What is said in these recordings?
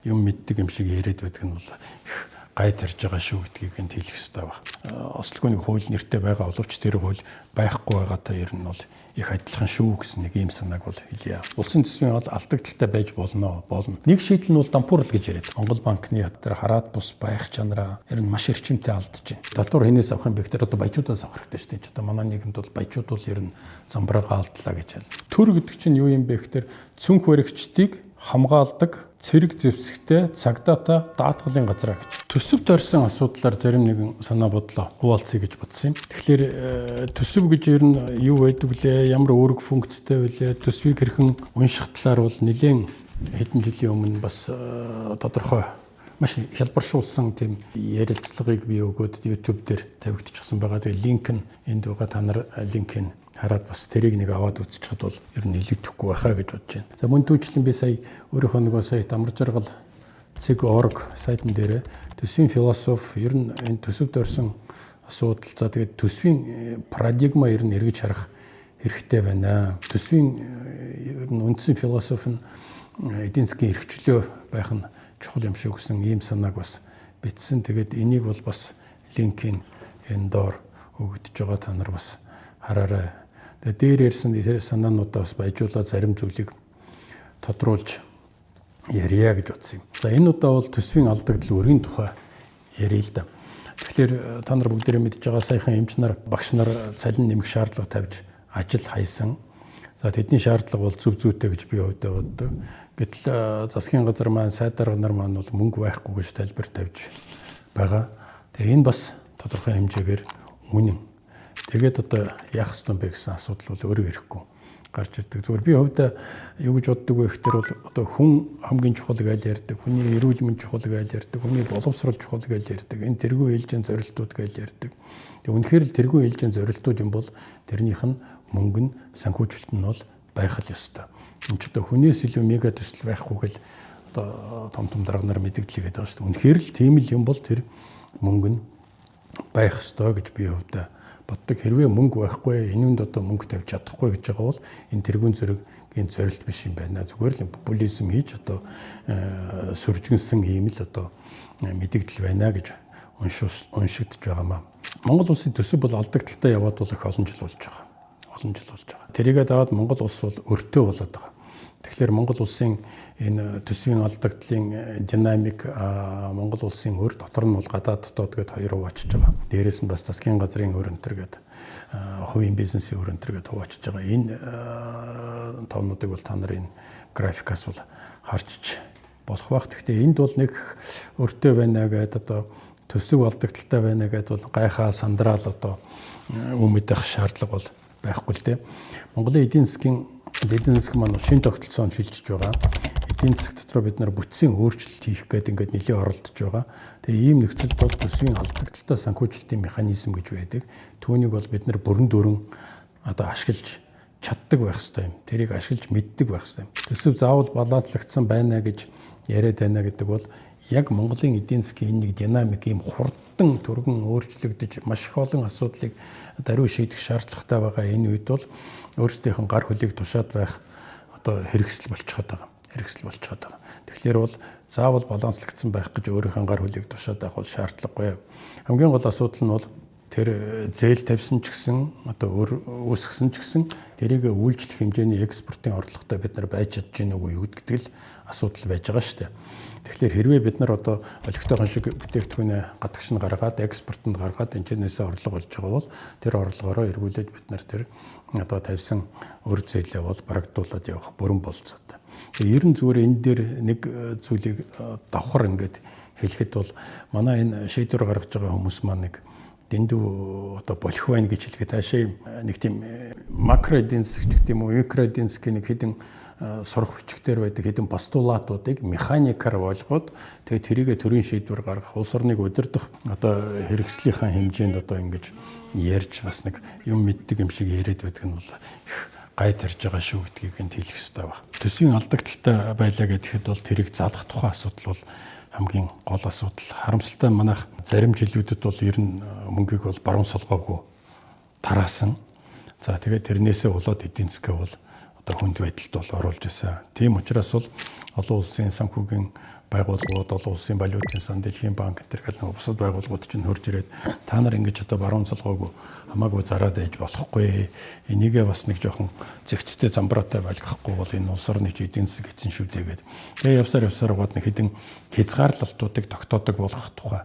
юм мэддэг юм шиг яриад байдаг нь бол их гай тарж байгаа шүү гэдгийг нь хэлэх хэрэгтэй байна. Ослогын хууль нэртэй байгаа боловч тэр хууль байхгүй байгаатай ер нь бол их адилхан шүү гэсэн нэг ийм санааг бол хэлье. Улсын төсвийн алдагдaltaй байж болно. Нэг шийдэл нь бол дампуурл гэж яриад. Монгол банкны хатар хараад бус байх чанараа ер нь маш эрчимтэй алдаж байна. Татвар хинээс авах юм бэ гэхээр одоо баячуудаас авах хэрэгтэй шүү дээ. Одоо манай нийгэмд бол баячууд бол ер нь замбраага алдлаа гэж байна. Төр гэдэг чинь юу юм бэ гэхээр цүнх баригчдыг хамгаалдаг цэрэг зэвсэгтэй цагдаатай даатгалын газар гэж. Төсөвт орсон асуудлаар зарим нэгэн санаа бодлоо хуваалцъя гэж бодсон юм. Тэгэхээр төсөв гэж ер нь юу байдаг лээ, ямар үүрэг функцтэй вэ? Төсвийг хэрхэн унших талаар бол нэлээд хэдэн жилийн өмнө бас тодорхой маш хялбаршуулсан тийм ярилцлагыг би өгөөд YouTube дээр тавигдчихсан байгаа. Тэгээ линк нь энд байгаа, та нар линкийг хараад бас тэрийг нэг аваад үзчихэд бол ер нь илүүдэхгүй байхаа гэж бодож байна. За мөн түүчлэн би сая өөрийнхөө нөгөө сая амар жаргал цэг.org сайтн дээр төсвийн философи ер нь энэ төсөвд орсон асуудал, за тэгээд төсвийн парадигма ер нь эргэж харах хэрэгтэй байна. Төсвийн ер нь үндсэн философи нь эдийн засгийн эрхчлөө байх нь чухал юм шүү гэсэн ийм санааг бас бичсэн. Тэгээд энийг бол бас линкийн энэ доор өгөгдөж байгаа, та нар бас хараарай. Тэгээд дээр ярьсан санаануудаа бас баяжуулаад зарим зүйлийг тодруулж ярья гэж бодсон юм. За энэ удаа бол төсвийн алдагдал өрийн тухай ярил л да. Тэгэхээр та нар бүгдээрээ мэдж байгаа, саяхан эмч нар, багш нар цалин нэмэх шаардлага тавьж ажил хайсан. За тэдний шаардлага бол зөв зүйтэй гэж би өвдөө боддог. Гэтэл засгийн газар маань, сайд дарга нар маань бол мөнгө байхгүй гэж тайлбар тавьж байгаа. Тэгээ энэ бас тодорхой хэмжээгээр үнэн. Тэгээд одоо яах ёстой бэ гэсэн асуудал бол өөрөө ирэхгүй гарч ирдэг. Зүгээр би хувьдаа юу гэж боддог вэ гэхээр бол одоо хүн хамгийн чухал гэж ярьдаг, хүний эрүүл мэнд чухал гэж ярьдаг, хүний боловсрол чухал гэж ярьдаг, энэ тэргуун ээлжийн зорилтууд гэж ярьдаг. Тэгээ үнэхээр л тэргуун ээлжийн зорилтууд юм бол тэрнийх нь мөнгө нь, санхүүжилт нь бол байх л ёстой. Энд ч одоо хүнээс илүү мега төсөл байхгүй гэл одоо том дарга нар мэдгдлээ гэдэг байгаа шүү дээ. Үнэхээр л тийм л юм бол тэр мөнгө нь байх ёстой гэж би хувьдаа боддог. Хэрвээ мөнгө байхгүй, энэнд одоо мөнгө тавьж чадахгүй гэж байгаа бол энэ тэргуун зэргийн зорилт биш юм байна. Зүгээр л популизм хийж одоо сүржгэнсэн ийм л одоо мэдгдэл байна гэж уншигдж байгаамаа. Монгол улсын төсөв бол алдагдaltaй яваад бол их олон жил болж байгаа. Тэрийгээ даваад Монгол улс бол өртөө болоод байгаа. Тэгэхээр Монгол улсын энэ төсвийн алдагдлын динамик, Монгол улсын өр дотор нь бол гадаад дотоод гээд хоёр хуваачиж байгаа. Дээрээс нь бас засгийн газрын өр өнтер гээд хувийн бизнесийн өр өнтер гээд хуваачиж байгаа. Энэ тоонуудыг бол та нарын графикаас бол харж болох байх. Гэхдээ энд бол нэг өртөө байна гэдэг одоо төсөв алдагдaltaй байна гэдэг бол гайхаа сандраал одоо өмнөдөх шаардлага бол байхгүй л дээ. Монголын эдийн засаг маань шинэ тогтолцоонд шилжиж байгаа. Эдийн засаг дотор бид нар бүтцийн өөрчлөлт хийх гэдэг ингээд нэлээд оролдож байгаа. Тэгээ ийм нөхцөлд бол төсвийн алдагдaltaй санхүүжилтийн механизм гэж байдаг. Түүнийг бол бид нар бүрэн дүүрэн одоо ашиглаж чаддаг байх хэрэгтэй юм. Тэрийг ашиглаж мэддэг байх хэрэгтэй юм. Төсөв заавал баланслагдсан байна гэж яриад байна гэдэг бол яг Монголын эдийн засгийн нэг динамик ийм хурдан түргэн өөрчлөгдөж маш их олон асуудлыг даруй шийдэх шаардлагатай байгаа. Энэ үед бол өөрсдийнх нь гар хөлийг тушаад байх одоо хэрэгсэл болчиход байгаа. Тэгэхээр бол заавал баланслагдсан байх гэж өөрийнхөө гар хөлийг тушаад байх бол шаардлагагүй. Хамгийн гол асуудал нь бол тэр зээл тавьсан ч гэсэн одоо үүсгэсэн ч гэсэн тэрийг үйлчлэх хэмжээний экспортын орлоготой бид нар байж чадж гин үгүй юу гэдэг л асуудал байж байгаа шүү дээ. Тэгэхээр хэрвээ бид нар одоо олигтойхон шиг бүтээгдэхүүнээ гадагш нь гаргаад экспортод гаргаад энэчнээсээ орлого олж байгаа бол тэр орлогоороо эргүүлээд бид нар тэр одоо тавьсан өр зээлээ бол барагдуулаад явах бүрэн болцоотой. Тэгээ ер нь зүгээр энэ дээр нэг зүйлийг давхар ингээд хэлэхэд бол манай энэ шийдвэр гаргаж байгаа хүмүүс маань нэг дэндүү одоо болох байна гэж хэлэхэд хаашаа нэг тийм макро эдийн засаг гэдэг юм уу, микро эдийн засгийн нэг хэдэн сурах хүчгээр байдаг хэдэн постулатуудыг механикаар ойлгоод тэгээд тэрийгэ төрийн шийдвэр гаргах, улс орныг удирдах одоо хэрэгслийнхаа хэмжээнд одоо ингэж ярьж бас нэг юм мэддэг юм шиг яриад байдаг нь бол их гай тарж байгаа шүү гэдгийг нь хэлэх хэрэгтэй байна. Төсвийн алдагдaltaй байлаа гэхэд бол тэрийг залах тухай асуудал бол хамгийн гол асуудал. Харамсалтай манайх зарим жилүүдэд бол ер нь мөнгийг бол баруун солгоогүй тараасан. За тэгээд тэрнээсээ болоод эдийн засгаа бол одоо хүнд байдалд бол оруулж ирсэн. Тийм учраас бол олон улсын санхүүгийн байгууллагууд, олон улсын валютын сан, Дэлхийн банк гэх нэг бусад байгууллагууд чинь хурж ирээд та нар ингэж одоо баруун цалгаагүй хамаагүй зараад ээж болохгүй. Энийгээ бас нэг жоохон зэгцтэй замбраатай байлгахгүй бол энэ улс орны эдийн засаг эцэн шүү дээ гэдэг. Тэгээ явсаар гоод нэг хэдэн хязгаарлалтуудыг тогтоодог болох тухай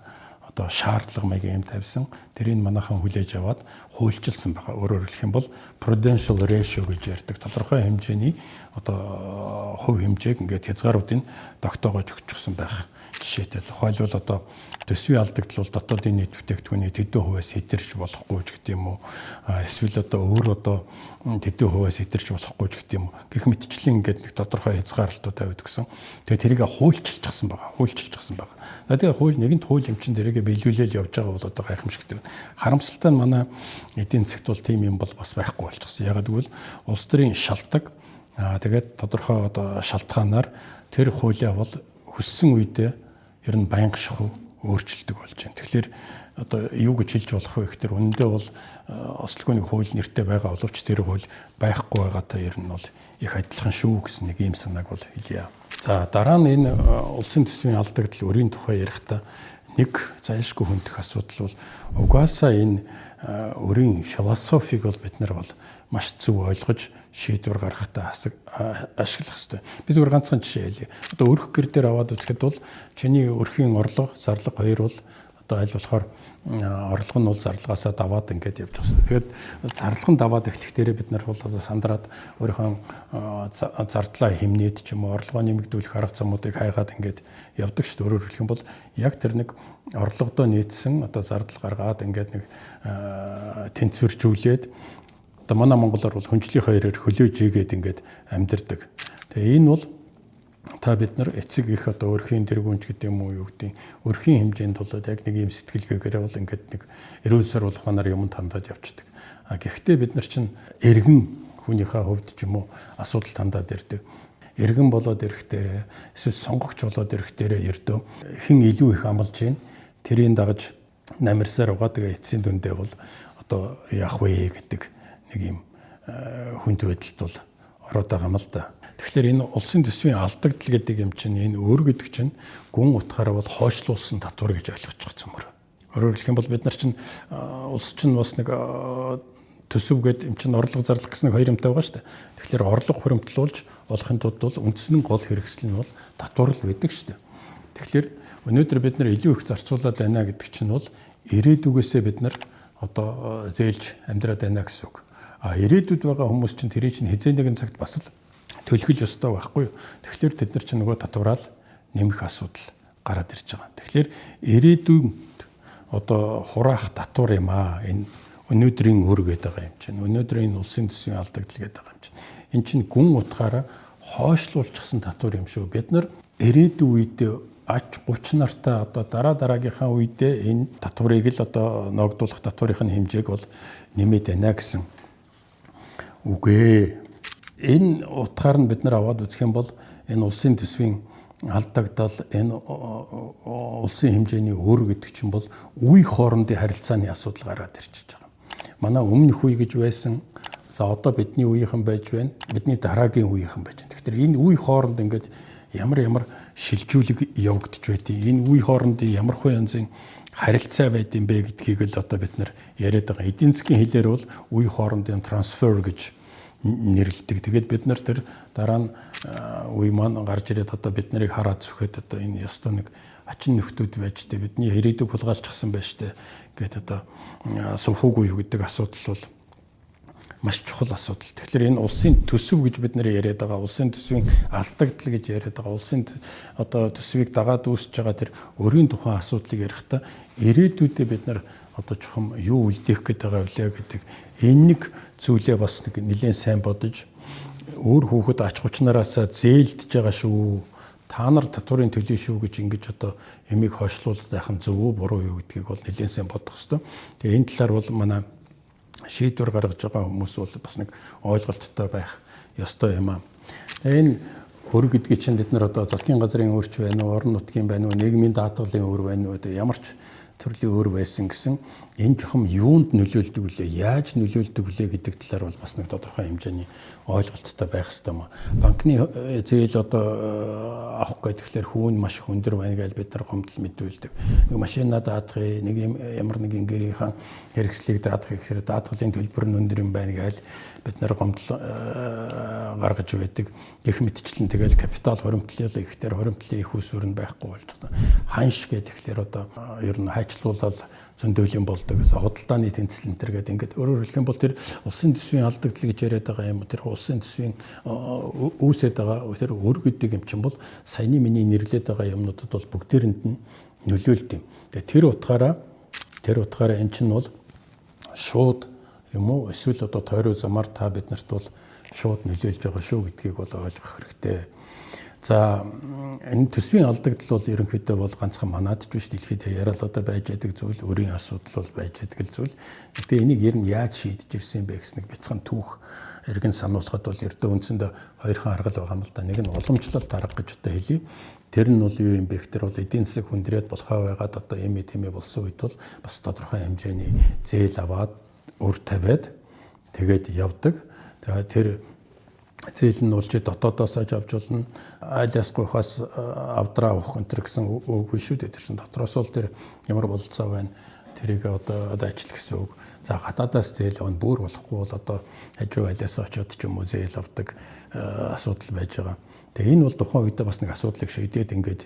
одоо шаардлага маягийн юм тавьсан. Тэрийг манайхан хүлээж аваад хуульчилсан байгаа. Өөрөөр хэлэх юм бол prudential ratio гэж ярьдаг. Тодорхой хэмжээний одоо хувь хэмжээг ингээд хязгааруудыг тогтоогож өгчихсөн байх. Жишээтэй тухайлбал одоо төсвийн алдагдал бол дотоодын нийт бүтээгдэхүүний тэдэн хувиас хэтэрч болохгүй ч гэдэг юм уу. Эсвэл одоо өөр одоо тэдэн хувиас хэтэрч болохгүй ч гэдэг юм уу. Гэх мэтчлэн ингээд нэг тодорхой хязгаарлалтууд тавьдаг гэсэн. Тэгээ тэрийг хуульчилчихсан байгаа. Тэгээ хууль нэгэнт хууль эмчин дээрээ биелүүлэл явж байгаа бол одоо гайхамшигтай байна. Харамсалтай нь манай эдийн засгт бол тийм юм бол бас байхгүй болчихсон. Ягаад гэвэл улс төрийн шалтгаан тэгээд тодорхой одоо шалтгаанаар тэр хуулиа бол хүссэн үедээ ер нь байнга шахуу өөрчилдөг болж байна. Тэгэхээр одоо юу гэж хэлж болох вэ гэхээр үнэндээ бол ослогооны хууль нэртэй байгаа боловч тэр хууль байхгүй байгаатай ер нь бол их адилхан шүү гэсэн нэг юм санааг бол хэлье. За дараа нь энэ улсын төсвийн алдагдал өрийн тухай ярихдаа нэг зайлшгүй хүндэх асуудал бол угаасаа энэ өрийн философиг бол бид нар бол маш зөв ойлгож шийдвэр гаргахтаа ашиглах хэрэгтэй. Би зөвхөн ганцхан жишээ хэлье. Одоо өрх гэр дээр аваад үзэхэд бол чиний өрхийн орлого, зарлага хоёр бол одоо аль болохоор орлого нь бол зарлагаасаа даваад ингээд явж байгаа. Тэгээд зарлагын даваад эхлэхдээ бид нар бол одоо сандраад өөрийнхөө зардлаа хэмнээд ч юм уу орлогоо нэмэгдүүлэх арга замуудыг хайгаад ингээд явдаг шүү дээ. Өөрөөр хэлэх юм бол яг тэр нэг орлогодоо нийцсэн одоо зардал гаргаад ингээд нэг тэнцвэржүүлээд одоо манай монголоор бол хүнжлийн хоёроор хөлөөж ийгээд ингээд амьдэрдэг. Тэгээ энэ бол та бид нар эцэг их одоо өрхийн тэргүүнч гэдэг юм уу юу гэдэг өрхийн хэмжээнд бол яг нэг юм сэтгэлгээгээр бол ингээд нэг эрүүл сар улаанаар юм тандаад явцдаг. Гэхдээ бид нар чинь эргэн хүнийхээ хувьд ч юм уу асуудал тандаад ирдэг. Эргэн болоод ирэхдээ эсвэл сонгогч болоод ирэхдээ ердөө хэн илүү их амлаж гин тэрийг дагаж намирсаар угаа тэгээ эцсийн дүндээ бол одоо яах вэ гэдэг нэг юм хүнд байдалд бол ороод байгаа юм л да. Тэгэхээр энэ улсын төсвийн алдагдал гэдэг юм чинь энэ өөр гэдэг чинь гүн утгаараа бол хойшлуулсан татвар гэж ойлгож байгаа цөмөр. Өөрөөр хэлэх юм бол бид нар чинь улс чинь бас нэг төсөв гэдэг юм чинь орлого зарлах гэсэн нэг хоёр юмтай байгаа шүү дээ. Тэгэхээр орлого хуримтлуулж олохын тулд бол үндсэн гол хэрэгсэл нь бол татвар л байдаг шүү дээ. Тэгэхээр өнөөдөр бид нар илүү их зарцуулаад байна гэдэг чинь бол ирээдүгээсээ бид нар одоо зээлж амьдраад байна гэсэн үг. Ирээдүйд байгаа хүмүүс чинь тэрий чинь хизээ нэгэн цагт бас л төлөх ёстой байхгүй юу. Тэгэхээр тэд нар чинь нөгөө татвараал нэмэх асуудал гараад ирж байгаа. Тэгэхээр ирээдүйд одоо хураах татвар юм аа. Энэ өнөөдрийн өр гэдэг байгаа юм чинь. Өнөөдрийн улсын төсвийн алдагдал гэдэг байгаа юм чинь. Энэ чинь гүн утгаараа хойшлуулчихсан татвар юм шүү. Бид нар ирээдүйд ач 30 нартаа одоо дараагийнхаа үедээ энэ татварыг л одоо ногдуулах татварын хэмжээг бол нэмээд байна гэсэн үгүй. Энэ утгаар нь бид нар аваад үзэх юм бол энэ улсын төсвийн алдагдал энэ улсын хэмжээний өр гэдэг чинь бол үе хоорондын харилцааны асуудал гараад ирчихэж байгаа. Манай өмнөх үе гэж байсан. За одоо бидний үеийнхэн байж байна. Бидний дараагийн үеийнхэн байж байна. Тэгэхээр энэ үе хооронд ингээд ямар шилжүүлэг явагдаж байдیں۔ Энэ үе хоорондын ямар хөө янзын харилцаа байдیں бэ гэдгийг л одоо бид нар яриад байгаа. Эдийн засгийн хэлээр бол үе хоорондын трансфер гэж нэрлэдэг. Тэгээд бид нар тэр дараа нь үе маань гарч ирээд одоо бид нарыг хараад зүхэд одоо энэ ёстой нэг ачин нөхдүүд байж тээ бидний ирээдүйг хулгайлчихсан байж тээ гэдэг одоо сувхуугүй юу гэдэг асуудал бол маш чухал асуудал. Тэгэхээр энэ улсын төсөв гэж бид нэр яриад байгаа, улсын төсвийн алдагдал гэж яриад байгаа, улсын одоо төсвийг дагаад үүсэж байгаа тэр өрийн тухайн асуудлыг ярихдаа ирээдүйдээ бид нар одоо чухам юу үлдээх гээд байгаа вэ гэдэг энэ нэг зүйлээ бас нэг нэлээд сайн бодож өөр хүүхэд ач хүчнараасаа зээлдэж байгаа шүү. Та нар татварын төлөө шүү гэж ингэж одоо ямиг хойшлуулж байх нь зөв үү буруу юу гэдгийг бол нэлээд сайн бодох хэрэгтэй. Тэгээ энэ талаар бол манай шийдвэр гаргаж байгаа хүмүүс бол бас нэг ойлголттой байх ёстой юм аа. Энэ өр гэдгийг чинь бид нар одоо засгийн газрын өрч байна уу, орон нутгийн байна уу, нийгмийн даатгалын өр байна уу, ямар ч төрлийн өөр байсан гэсэн энэ жохом юунд нөлөөлдөг вүлээ, яаж нөлөөлдөг вүлээ гэдэг талаар бол бас нэг тодорхой хэмжээний ойлголттой байх хэрэгтэй юм. Банкны зээл одоо авах гэхээр хүүн маш их өндөр байна гэж бид нар гомдол мэдүүлдэг. Нэг машина даадах, нэг ямар нэгэн гэрийнхэн хэрэгслийг даадах гэхээр даатгалын төлбөр нь өндөр юм байна гэж бид нар гомдол гаргаж байдаг. Гэх мэтчлэн тэгэл капитал хуримтлал ихтэй хуримтлалын их усүр нь байхгүй болж байгаа. Ханш гэхээр одоо ер нь хайчлуулаад зөндөөлийн болдог. Худалдааны тэнцэл энэ төр гэдэг ингээд өөрөөр хэлэх юм бол тэр улсын төсвийн алдагдал гэж яриад байгаа юм. Тэр улсын төсвийн үүсэт байгаа тэр өр гэдэг юм чинь бол саяны миний нэрлээд байгаа юмнуудад бол бүгдээрэнд нь нөлөөлд юм. Тэгээ тэр утгаараа эн чинь бол шууд юм уу эсвэл одоо тойроо замаар та биднэрт бол шууд нөлөөлж байгаа шүү гэдгийг бол ойлгох хэрэгтэй. За энэ төсвийн алдагдал бол ерөнхийдөө бол ганцхан манад ч биш дэлхийд яриалуудаа байж байгаа зүйл, өөрийн асуудал бол байж байгаа зүйл. Гэхдээ энийг ер нь яаж шийдэж ирсэн бэ гэснэг бяцхан түүх эргэн сануулхад бол ердөө үндсэндээ хоёрхан аргал байгаа юм л да. Нэг нь уламжлалт арга гэж одоо хэлье. Тэр нь бол юу юм бэ гэхээр бол эдийн засаг хүндрээд болохоо байгаад одоо юм болсон үед бол бас тодорхой хэмжээний зээл аваад өр тавиад тэгээд явдаг. Тэгээд тэр зээл нь улжид дотоодоос авч болно. Айлаас гойхоос авдраа авах энэ гэсэн үг биш үү? Тэр чинь дотроос л тэр ямар бололцоо байна. Тэрийг одоо ажил гэсэн үг. За гадаадаас зээл авах бүр болохгүй бол одоо хажуу айлаас очиод ч юм уу зээл авдаг асуудал байж байгаа. Тэгээ энэ бол тухайн үедээ бас нэг асуудлыг шийдээд ингээд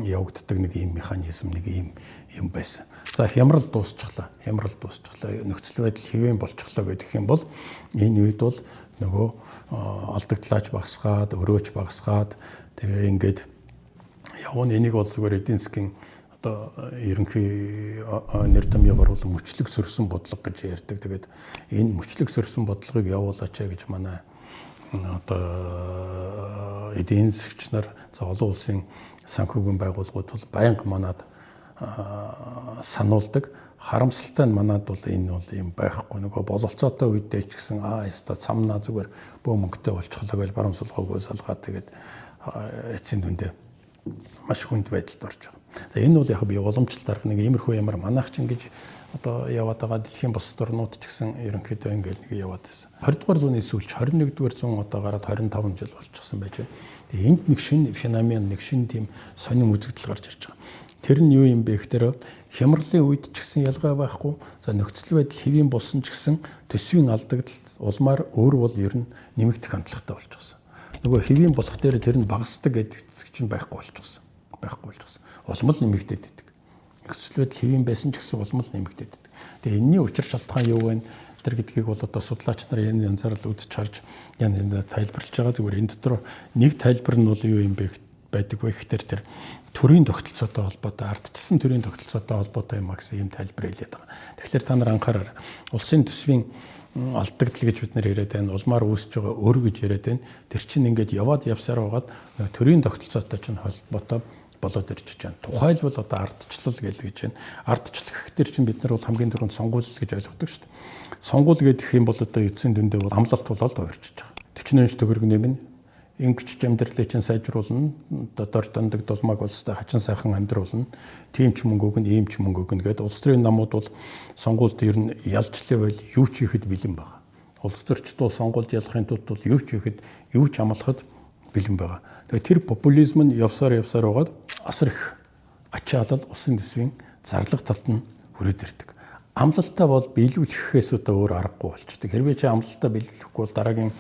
явагддаг нэг ийм механизм, нэг ийм юм байсан. За хямрал дуусчихлаа. Нөхцөл байдал хэвэн болчихлоо гэдэг юм бол энэ үед бол нөгөө алдагдлаач багасгаад, өрөөч багасгаад тэгээ ингээд явна. Энийг бол зүгээр эдийн засгийн одоо ерөнхий нэр томьёо оруулан мөчлөг сөрсөн бодлого гэж ярьдаг. Тэгээд энэ мөчлөг сөрсөн бодлогыг явуулаач гэж манай одоо эдийн засгч нар олон улсын санхүүгийн байгууллагууд бол байнга манад сануулдаг. Харамсалтай нь манад бол энэ бол юм байхгүй. Нөгөө бололцоотой үедээ ч гэсэн яста самнаа зүгээр бөө мөнгөтэй болчихлоо гэж баруун сулгаагүй салгаад тэгээд эцсийн дүндээ маш хүнд байдалд орж байгаа. За энэ бол яг би уламжлалт арга нэг иймэрхүү ямар манайх ч ингэж одоо яваад байгаа дэлхийн бусад орнууд ч гэсэн ерөнхийдөө ингээл нэг яваад байсан. 20 дугаар зууны сүүлч 21 дугаар зуун одоо гараад 25 жил болчихсон байж байна. Тэгээ энд нэг шинэ феномен, нэг шинэ тийм сонин үзэгдэл гарч ирж байгаа. Тэр нь юу юм бэ гэхээр хямралын үед ч гэсэн ялгаа байхгүй. За нөхцөл байдал хэвийн болсон ч гэсэн төсвийн алдагдал улмаар өөр бол ер нь нэмэгдэх хандлагатай болчихсон. Нөгөө хэвийн болох дээр тэр нь багасдаг гэдэг чинь байхгүй болчихсон. Улам л нэмэгдээд идэг. Нөхцөл байдал хэвийн байсан ч гэсэн улам л нэмэгдээд идэг. Тэгээ энэний учир шалтгаан юу вэ? Тэр гэдгийг бол одоо судлаач нар янзаар л үзэж харж янзаар тайлбарлаж байгаа. Зүгээр энэ дотор нэг тайлбар нь бол юу юм бэ байдаг вэ гэхээр тэр төрийн тогтолцоотой холбоотой, ардчилсан төрийн тогтолцоотой холбоотой юм а гэсэн ийм тайлбар хэлээд байгаа. Тэгэхээр та нар анхаараар улсын төсвийн алдагдал гэж бид нар яриад байна. Улмаар үүсэж байгаа өр гэж яриад байна. Тэр чинь ингээд яваад явсаар байгаад төрийн тогтолцоотой чинь холбоотой болоод ирж байна. Тухайлбал одоо ардчлал гэж байна. Ардчлал гэхтэр чинь бид нар бол хамгийн түрүүнд сонгуул гэж ойлгодог шүү дээ. Сонгуул гэдэг юм бол одоо эцсийн дүндээ бол амлалт болоод хувирчиж байгаа. 49 төгрөг нэмнэ. Ингч амьдралыг чинь сайжруулна. Одоо дор дандаг дулмаг улстай хачин сайхан амьдруулна. Тийм ч мөнгө өгнө, ийм ч мөнгө өгнө гэдэг улс төрийн намууд бол сонгуульд ер нь ялчлаа байл юу ч хийхэд бэлэн байгаа. Улс төрчд бол сонгуульд ялахын тулд бол юу ч хийхэд, юу ч амлахад бэлэн байгаа. Тэгээ тэр популизм нь явсаар байгаад асар их ачаалал улсын төсвийн зарлах талд нь хүрээд ирдэг. Амлалтаа бол биелүүлэхээс одоо өөр аргагүй болчдөг. Хэрвээ чи амлалтаа биелүүлэхгүй бол дараагийн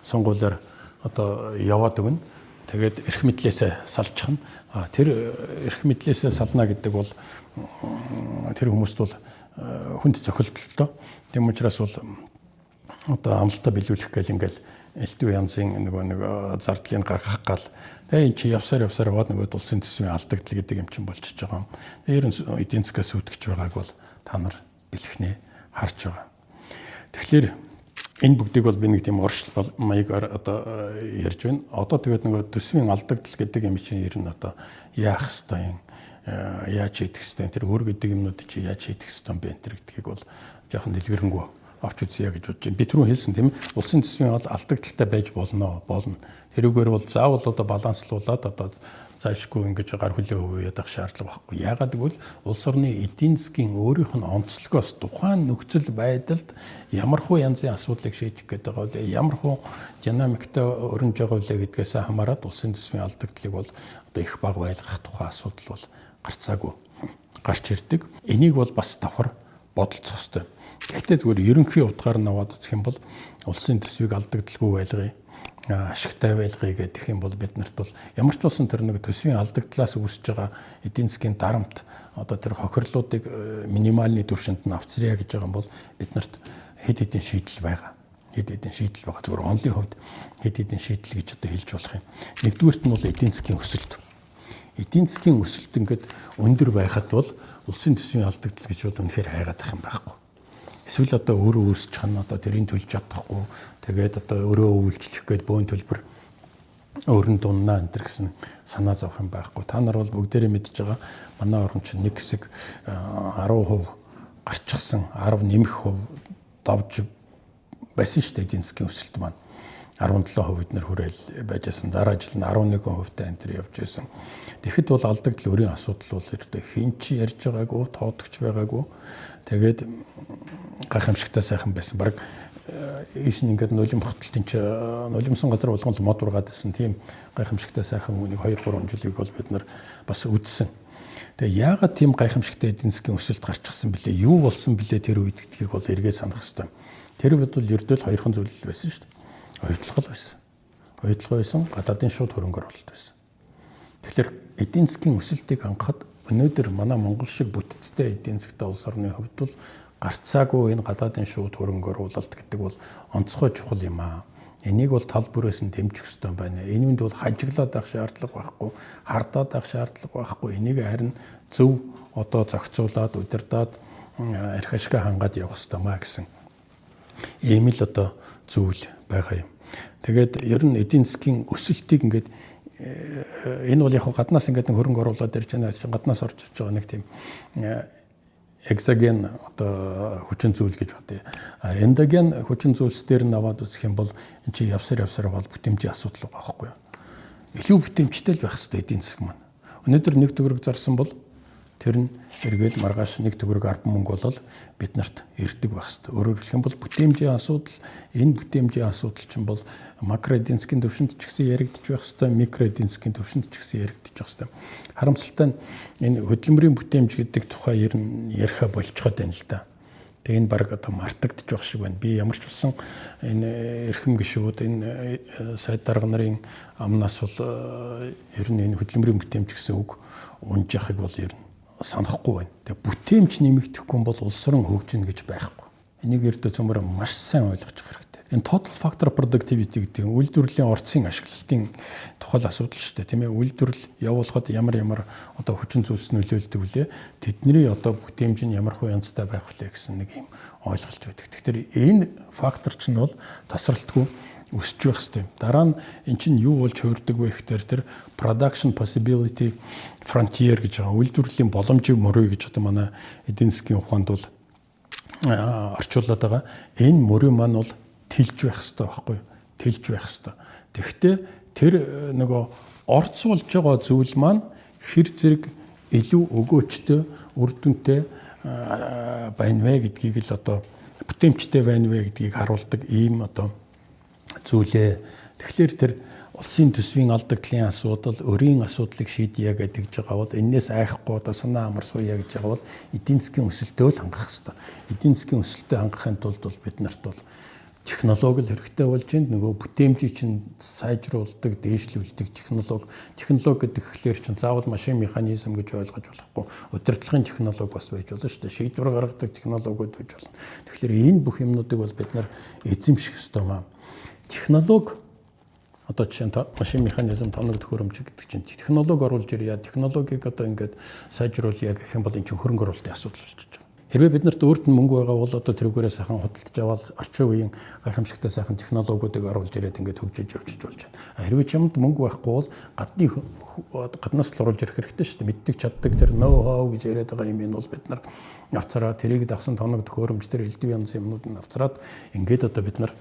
сонгуулиар одоо яваад өгнө. Тэгээд эрх мэдлээсээ салчихна. Тэр эрх мэдлээсээ сална гэдэг бол тэр хүмүүст бол хүнд цохилтолтой. Тийм учраас бол одоо амлалтаа биелүүлэх гээл ингээл элдв янзын нэг зардлыг гаргах гал энэ чи явсаар яваад нөгөө улсын төсвийн алдагдал гэдэг юм чинь болчихж байгаа юм. Ер нь эдийн засгаас үүдгэж байгааг бол та нар бэлхнээ харж байгаа. Тэгэхээр энэ бүгдийг бол би нэг тийм оршил маягаар одоо ярьж байна. Одоо тэгээд нөгөө төсвийн алдагдал гэдэг юм чинь ер нь одоо яах ёстой юм, яаж хийх ёстой, тэр өөр гэдэг юмнууд чи яаж хийх ёстой юм бэ энэ гэдгийг бол жоохон дэлгэрэнгүй авч үзье гэж бодож байна. Би түрүү хэлсэн тийм улсын төсвийн алдагдaltaй байж болно. Тэрүүгээр бол заавал одоо баланслуулаад одоо цаашгүй ингэж гар хүлээ өвөө ядах шаардлага байхгүй. Яагаад гэвэл улс орны эдийн засгийн өөрийнх нь онцлогоос тухайн нөхцөл байдалд ямархуу янзын асуудлыг шийдэх гэдэг бол ямархуу динамиктай өрнөж байгаа үлээ гэдгээс хамаарат улсын төсвийн алдагдлыг бол одоо их бага байлгах тухай асуудал бол гарцаагүй гарч ирдэг. Энийг бол бас давхар бодолцох ёстой. Гэхдээ зүгээр ерөнхий утгаар нь аваад үзэх юм бол улсын төсвийг алдагдaltaгүй байлгая, ашигтай байлгая гэх юм бол биднэрт бол ямар ч болсон тэр нэг төсвийн алдагдлаас үүсэж байгаа эдийн засгийн дарамт одоо тэр хохирлуудыг минимальны түвшинд нь авцрия гэж байгаа юм бол биднэрт хэд хэдэн шийдэл байгаа. Зүгээр онлын хувьд хэд хэдэн шийдэл гэж одоо хэлж болох юм. Нэгдүгürt нь бол эдийн засгийн өсөлт. Эдийн засгийн өсөлт ингээд өндөр байхад бол улсын төсвийн алдагдал гэж бол үнэхээр хайгаад ах юм байхгүй. Эсвэл одоо өөрөө үүсч чана одоо тэрийг төлж чадахгүй тэгээд одоо өөрөө үйлчлэх гээд бөөн төлбөр өөрөнд дуннаа энэ төр гэсэн санаа зовх юм байхгүй. Та нар бол бүгдээрээ мэдж байгаа манай орн чинь нэг хэсэг 10% гарчихсан 10 нэмэх хувь давж байсан шүү дээ эдийн засгийн өсөлт маань. 17% эднэр хүрээл байжсэн. Дараа жил нь 11%-тай энэ төр явж байсан. Тэгэхэд бол алдагдал өрийн асуудал бол эрдээ хин ч ярьж байгаагүй, тоодогч байгаагүй. Тэгээд гайхамшигтай сайхан байсан. Бараг ийш нь ингээд нулим хотолтын ч нулимсан газар болгон л мод ургаад байсан. Тийм гайхамшигтай сайхан үнийг 2-3 жилиг бол бид нар бас үзсэн. Тэгээ яагаад тийм гайхамшигтай эдийн засгийн өсөлт гарчихсан бэлээ? Юу болсон бэлээ тэр үед гэдгийг бол эргээд санах хэрэгтэй. Тэр үед бол ердөө л хоёрхан зүйл байсан шүү дээ. Уйдлага байсан. Уйдлага байсан, гадаадын шууд хөрөнгө оруулалт байсан. Тэгэхээр эдийн засгийн өсөлтийг хангахад өнөөдөр манай Монгол шиг бүтцтэй эдийн засгтай улс орны хувьд бол гарцаагүй энэ гадаадын шууд хөрөнгө оруулалт гэдэг бол онцгой чухал юм аа. Энийг бол тал бүрээс нь дэмжих ёстой байна. Энэ үнд бол хажиглаад авах шаардлага байхгүй, хардаад авах шаардлага байхгүй. Энийг харин зөв одоо зохицуулаад, удирдаад арх ашгаа хангаад явах ёстой маа гэсэн ийм л одоо зүйл байгаа юм. Тэгээд ер нь эдийн засгийн өсөлтийг ингээд энэ бол яг гаднаас ингээд хөрөнгө оруулаад ирж байгаа чинь гаднаас орж ирж байгаа нэг тийм экзоген одоо хүчин зүйл гэж бодъё. Эндоген хүчин зүйлс дээр нь аваад үзэх юм бол эн чинь явсаар бол бүтээмжийн асуудал байгаа байхгүй юу? Илүү бүтээмжтэй л байх хэрэгтэй эдийн засаг маань. Өнөөдөр 1 төгрөг зарсан бол тэр нь эргээд маргааш 1 төгрөг 10 мөнгө болол бид нарт ирдэг байх хэрэгтэй. Өөрөөр хэлэх юм бол бүтээмжийн асуудал, энэ бүтээмжийн асуудал чинь бол макро эдийн засгийн түвшинд ч гэсэн яригдчих байх хэрэгтэй, микро эдийн засгийн түвшинд ч гэсэн яригдчих байх хэрэгтэй. Харамсалтай нь энэ хөдөлмөрийн бүтээмж гэдэг тухай ер нь яриха болцоход байна л да. Тэгээ энэ баг одоо мартагдчих байх шиг байна. Би ямар ч болсон энэ эрхэм гишүүд энэ сайд дарга нарын амнаас бол ер нь энэ хөдөлмөрийн бүтээмж гэсэн үг унж яхахыг бол ер нь санахгүй байна. Тэгээ бүтээмж нэмэгдэхгүй бол улс орон хөгжинэ гэж байхгүй. Энийг ердөө цөмөр маш сайн ойлгож хэрэгтэй. Энэ total factor productivity гэдэг нь үйлдвэрлэлийн орцын ашиглалтын тухай асуудал шүү дээ, тийм ээ. Үйлдвэрлэл явуулахад ямар одоо хүчин зүйлс нөлөөлдөг вүлээ. Тэдний одоо бүтээмж нь ямар хөө янзтай байх вүлээ гэсэн нэг юм ойлголт байдаг. Тэгэхээр энэ фактор чинь бол тасралтгүй өсөж байх хэрэгтэй. Дараа нь эн чинь юу болж хувирдаг вэ гэхээр тэр production possibility frontier гэж байгаа үйлдвэрлэлийн боломжийн мөрөө гэж одоо манай эдийн засгийн ухаанд бол орчуулад байгаа. Энэ мөрөө маань бол тэлж байх хэрэгтэй байхгүй юу? Тэлж байх хэрэгтэй. Тэгэхдээ тэр нөгөө орцуулж байгаа зүйл маань хэр зэрэг илүү өгөөчтэй, үр дүнтэй байна вэ гэдгийг л одоо бүтээмжтэй байна вэ гэдгийг харуулдаг ийм одоо зүйлээ. Тэгэхээр тэр улсын төсвийн алдагдлын асуудал, өрийн асуудлыг шийдъя гэдэг байгаа бол энээс айхгүй одоо санаа амар сууя гэж байгаа бол эдийн засгийн өсөлтөө л хангах хэрэгтэй. Эдийн засгийн өсөлтөө хангахын тулд бол бид нарт бол технологи хэрэгтэй болж байна. Нөгөө бүтээмжийг чинь сайжруулдаг, дээшлүүлдэг технологи гэдэг ихлээр чинь заавал машин механизм гэж ойлгож болохгүй. Удирдлагын технологи бас байж болно шүү дээ. Шийдвэр гаргадаг технологиуд байж болно. Тэгэхээр энэ бүх юмнуудыг бол бид нар эзэмших ёстой маа. Технологи одоо жишээ нь машин механизм тоног төхөөрөмж гэдэг чинь технологи оруулж ирье. Технологиг одоо ингээд сайжруулъя гэх юм бол энэ чинь хөрөнгө оруулалтын асуудал болчихж байгаа. Хэрвээ бид нарт өөрт нь мөнгө байгаа бол одоо тэрүүгээрээ сайхан худалдаж аваад орчин үеийн гайхамшигтай сайхан технологиудыг оруулж ирээд ингээд хөгжиж явчих болж байна. Хэрвээ чамд мөнгө байхгүй бол гаднаас л оруулж ирэх хэрэгтэй шүү дээ. Мэддэг чаддаг тэр know how гэж яриад байгаа юм энэ бол бид нар авцараа тэрийг дагсан тоног төхөөрөмж тэр элдв янзын юмнуудыг авцараад ингээд одоо бид нар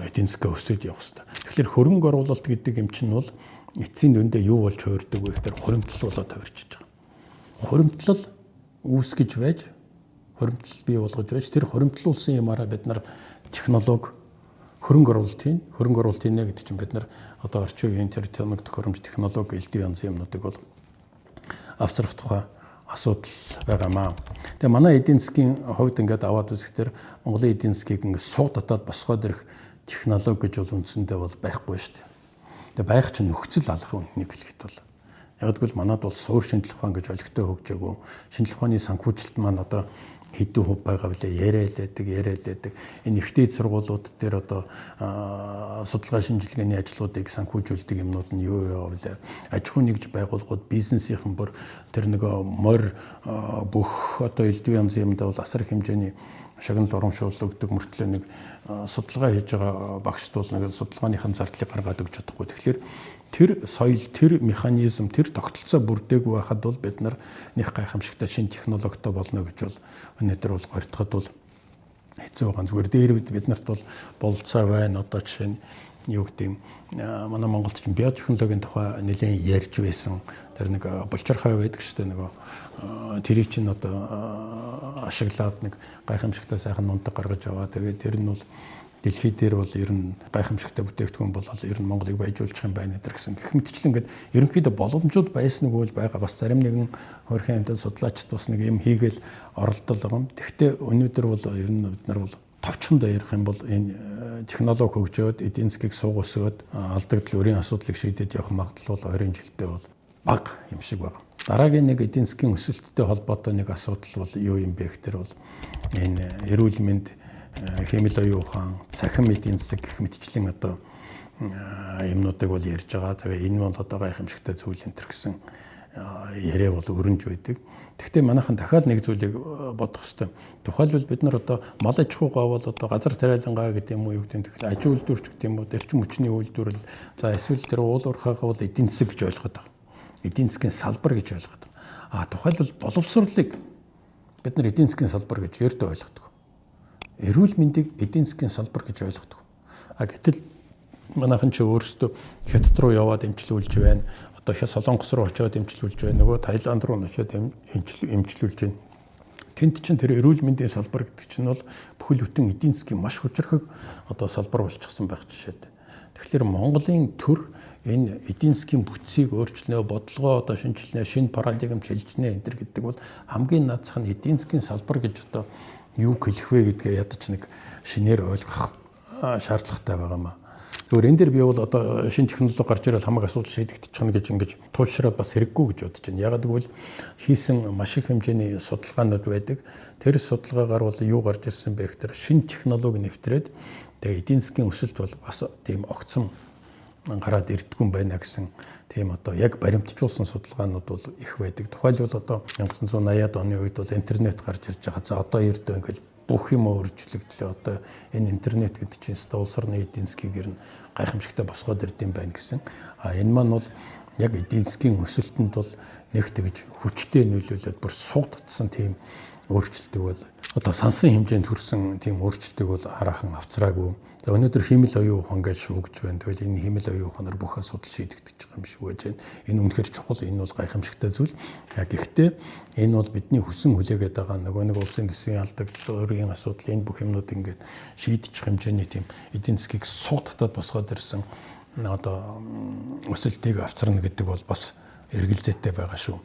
эдийн засгаа өсгөж явах хэрэгтэй. Тэгэхээр хөрөнгө оруулалт гэдэг юм чинь бол эцсийн дүндээ юу болж хувирдаг вэ гэхээр хуримтлал болоод хувирчиж байгаа. Хуримтлал үүсгэж байж, хуримтлал бий болгож байж, тэр хуримтлуулсан юмараа бид нар технологи хөрөнгө оруулалт хийнэ гэдэг чинь бид нар одоо орчин үеийн тэр төхөөрөмж технологи элдв янзын юмнуудыг бол авцрах тухай асуудал байгаамаа. Тэгээ манай эдийн засгийн хувьд ингээд аваад үзэхдээ Монголын эдийн засгийг ингээд суу татаад босгоод ирэх технологи гэж бол үндсэндээ бол байхгүй шүү дээ. Тэгээ байх чинь нөхцөл алхах үннийг хэлэхэд бол яг гэвэл манад бол суур шинжлэх ухаан гэж олигтой хөгжөөгөө шинжлэх ухааны санхүүжилт маань одоо хэдэн хувь байгаа билээ яриалдаг энэ ихтэй сургуулиуд дээр одоо судалгаа шинжилгээний ажлуудыг санхүүжүүлдэг юмнууд нь юу яа вэ? Аж ахуй нэгж байгууллагууд бизнесийнхэн бүр тэр нөгөө морь бүх одоо элдв янзын юмдаа бол асар их хэмжээний шагнал урамшуулдаг мөртлөө нэг судалгаа хийж байгаа багшд бол нэг судалгааныхаа зардлыг гаргаад өгч чадахгүй. Тэгэхээр тэр соёл, тэр механизм, тэр тогтолцоо бүрдээгүй байхад бол бид нар нэг гайхамшигтай шинэ технологитой болно гэж бол өнөөдөр бол горьтоход бол хэцүү байгаа. Зүгээр дээр бид нарт бол болцоо байна. Одоо жишээ нь юу гэдэг юм манай Монголд чинь биотехнологийн тухай нэлээд ярьж байсан. Тэр нэг булчирхай байдаг шүү дээ нөгөө тэрийг чинь одоо ашиглаад нэг гайхамшигтай сайхан нундаг гаргаж аваа. Тэгээд тэр нь бол дэлхий дээр бол ер нь гайхамшигтай бүтээгдэхүүн болол ер нь Монголыг баяжуулах юм байна гэсэн. Гэх мэтчлэн ингээд ерөнхийдөө боломжууд байсан нэг үйл байгаа. Бас зарим нэгэн хөрхэн амтд судлаачд бас нэг юм хийгээл оролдол байгаа юм. Тэгэхдээ өнөөдөр бол ер нь бид нар бол товчхондоо ярих юм бол энэ технологи хөгжөөд эдийн засгийг суугасгаад алдагдал өрийн асуудлыг шийдэж явах магадлал бол 20 жилдээ бол бага юм шиг байна. Дараагийн нэг эдийн засгийн өсөлттэй холбоотой нэг асуудал бол юу юм бэ гэхээр бол энэ эрүүл мэнд хэмэл оюун ухаан, цахим эдийн засаг гэх мэтчлэн одоо юмнуудыг бол ярьж байгаа. Тэгээ энэ бол одоо гайхамшигтай зүйл энэ төр гэсэн яриа бол өрнж байдаг. Гэхдээ манайхан дахиад нэг зүйлийг бодох хэрэгтэй. Тухайлбал бид нар одоо мал аж ахуйгаа бол одоо газар тариалангаа гэдэг юм уу юу гэдэг нь аж үйлдвэрч гэдэг юм уу эрчим хүчний үйлдвэрлэл за эсвэл тэр уул уурхайгаа бол эдийн засаг гэж ойлгоод байгаа. Эдийн засгийн салбар гэж ойлгоод байгаа. Тухайлбал боловсруулалтыг бид нар эдийн засгийн салбар гэж ердөө ойлгодог. Эрүүл мэндийг эдийн засгийн салбар гэж ойлгодог. Гэтэл манайхан ч өөрсдөө хятад руу яваад эмчилүүлж байна. Одоо их Солонгос руу очиод эмчилүүлж байна. Нөгөө Таиланд руу очиод эмчилүүлж байна. Тэнд чинь тэр эрүүл мэндийн салбар гэдэг чинь бол бүхэл бүтэн эдийн засгийн маш хүчрхэг одоо салбар болчихсон байх жишээтэй. Тэгэхээр Монголын төр энэ эдийн засгийн бүтцийг өөрчлөнө, бодлогоо одоо шинжилнэ, шинэ парадигм шилжнэ энэ гэдэг бол хамгийн наадах нь эдийн засгийн салбар гэж одоо юу хэлэх вэ гэдгээ ядаж нэг шинээр ойлгох шаардлагатай байгаамаа. Зөвхөн энэ дэр би бол одоо шинэ технологи гарч ирэл хамаг асуудал шийдэгдэж чана гэж ингэж туулшраад бас хэрэггүй гэж бодож байна. Ягаад гэвэл хийсэн маш их хэмжээний судалгаанууд байдаг. Тэр судалгаагаар бол юу гарч ирсэн бэ гэхээр шинэ технологи нэвтрээд тэгээ эдийн засгийн өсөлт бол бас тийм огцом гараад ирдэггүй юм байна гэсэн тийм одоо яг баримтжуулсан судалгаанууд бол их байдаг. Тухайлбал одоо 1980-ад оны үед бол интернет гарч ирж байгаа. За одоо ердөө ингээл бүх юм өөрчлөгдлөө. Одоо энэ интернет гэдэг чинь улс орны эдийн засгийг ер нь гайхамшигтай босгоод ирд юм байна гэсэн. Энэ маань бол яг эдийн засгийн өсөлтөнд бол нэг тэгж хүчтэй нөлөөлөд бүр суудсан тийм өөрчлөлтийг бол одоо сансан хэмжээнд хүрсэн тийм өөрчлөлтийг бол хараахан авцраагүй. За өнөөдөр хэмэл оюун ухаан гэж шүүгж байна. Тэгвэл энэ хэмэл оюун ухаанаар бүх асуудал шийдэгдэж байгаа юм шиг байж байна. Энэ үнэхээр чухал, энэ бол гайхамшигтай зүйл. Гэхдээ энэ бол бидний хүсэн хүлээгээд байгаа нэг улсын төсвийн алдагдал, өөрийн асуудал энэ бүх юмнууд ингээд шийдэж хэмжээний тийм эдийн засгийг сууд татаад босгоод ирсэн одоо өсөлтийг авцарна гэдэг бол бас эргэлзээтэй байгаа шүү.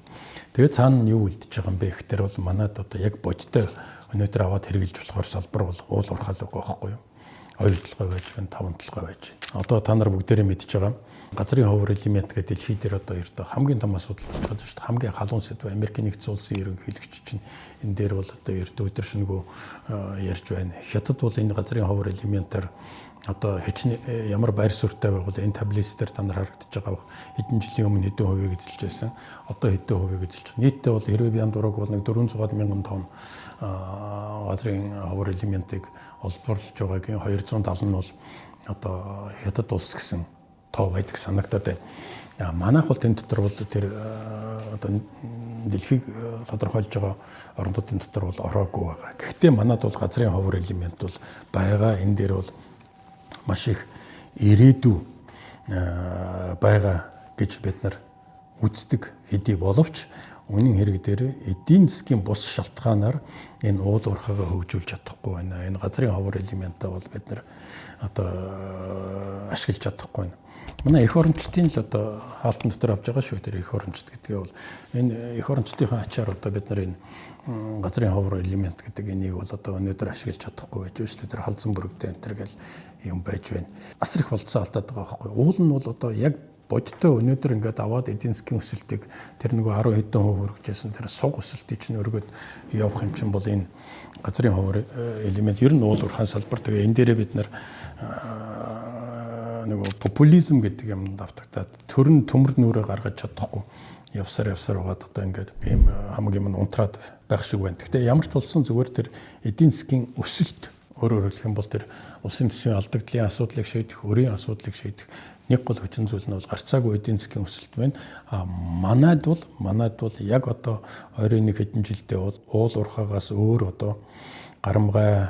Тэгээд цаана юу үлдэж байгаа юм бэ гэхээр бол манайд одоо яг бодтой өнөөдөр аваад хэрэгжилж болохоор салбар бол уул уурхайлаг байхгүй юу? Оюутлогой байж байна, таванталгой байж байна. Одоо та нар бүгдээрээ мэдж байгаа газрын ховор элемент гэдэг дэлхий дээр одоо ердөө хамгийн том асуудал болж байгаа шүү дээ. Хамгийн халуун сэдв Америкийн нэгдсэн улсын ерөнхийлөгч чинь энэ дээр бол одоо ердөө өдөр шөнөгүй ярьж байна. Хятад бол энэ газрын ховор элементээр одоо ямар байр суурьтай байгуул энэ таблиц дээр та нар харагдаж байгаа хэдэн жилийн өмнө хэдэн хувийг эзэлж байсан. Одоо хэдэн хувийг эзэлж байна. Нийтдээ бол 90 бян дураг бол нэг 400,000 тонн газрын ховор элементийг олборлож байгаагийн 270 нь бол одоо хятад улс гэсэн тоо байдаг санагдаад байна. Манайх бол тэн дотор бол тэр одоо дэлхийг тодорхойлж байгаа орнуудын дотор бол ороогүй байгаа. Гэхдээ манайд бол газрын ховор элемент бол байгаа. Энэ дээр бол маш их ирээдүй байгаа гэж бид нар үздэг хэдий боловч үнэн хэрэг дээр эдийн засгийн бус шалтгаанаар энэ уул уурхайгаа хөгжүүлж чадахгүй байна. Энэ газрын ховор элементаа бол бид нар ашиглаж чадахгүй байна. Манай эх орончдын л хаалтан дотор авч байгаа шүү. Тэр эх орончд гэдгээ бол энэ эх орончдын ачаар бид нар энэ газрын ховор элемент гэдэг энийг бол өнөөдөр ашиглаж чадахгүй байж шүү. Тэр халзан бүрэгдээ энэ төр гэл юм байж байна. Асар их болцоо алдаад байгаа байхгүй. Уул нь бол яг бодтой өнөөдөр ингээд аваад эдийн засгийн өсөлтийг тэр нөгөө 10 хэдэн % хүргэжсэн тэр суг өсөлтийг чинь өргөд явах юм чинь бол энэ газрын ховор элемент ер нь уул уурхайн салбар. Тэгээ энэ дээрээ бид нар нөгөө популизм гэдэг юмд автагдаад төрн төмөр нүрээ гаргаж чадахгүй явсаар угаад ингээд ийм хамаг юм унтраад байх шиг байна. Гэхдээ ямар ч болсон зүгээр тэр эдийн засгийн өсөлт өөрөөр хэлэх юм бол тэр улсын төсвийн алдагдлын асуудлыг шийдэх, өрийн асуудлыг шийдэх нэг гол хүчин зүйл нь бол гарцаагүй эдийн засгийн өсөлт байна. Манайд бол яг 21 хэдэн жилдээ бол уул уурхайгаас өөр гарамгай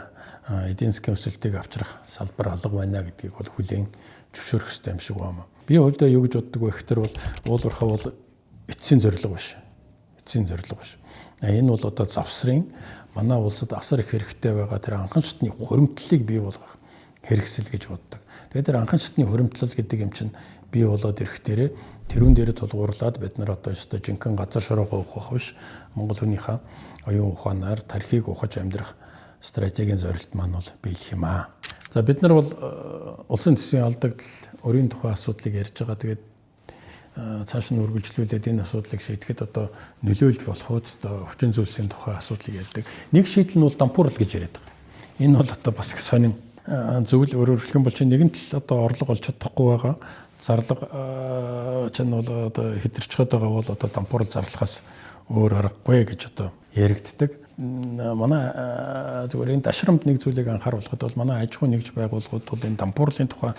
эдийн засгийн өсөлтийг авчрах салбар алга байна гэдгийг бол хүлээн зөвшөөрөх хэрэгтэй юм шиг байна. Би өөртөө юу гэж боддог вэ гэхээр бол уул уурхай бол эцсийн зорилго биш. Энэ бол завсрын манай улсад асар их хэрэгтэй байгаа тэр анхан шатны хуримтлалыг бий болгох хэрэгсэл гэж боддог. Тэгээд тэр анхан шатны хуримтлал гэдэг юм чинь бий болоод ирэхтэрээ тэрүүн дээр тулгуурлаад бид нар жинхэнэ газар шороогоо ухах биш Монгол хүнийхээ оюун ухаанаар тархийг ухаж амьдрах стратегийн зорилт маань бол биелэх юм аа. За бид нар бол улсын төсвийн алдагдал, өрийн тухай асуудлыг ярьж байгаа. Тэгээд цааш нь үргэлжлүүлээд энэ асуудлыг шийдэхэд нөлөөлж болох хүчин зүйлсийн тухай асуудлыг ярьдаг. Нэг шийдэл нь бол дампуурал гэж яриад байгаа. Энэ бол бас их сонин зүйл. Өөрөөр хэлэх юм бол чи нэгэн тал орлого олж чадахгүй байгаа. Зарлага чинь бол хэтэрчээд байгаа бол дампуурал зарлахаас өөр аргагүй гэж яригддаг. Манай зүгээр энэ дашрамд нэг зүйлийг анхааруулхад бол манай аж ахуй нэгж байгууллагууд бол энэ дампуурлын тухай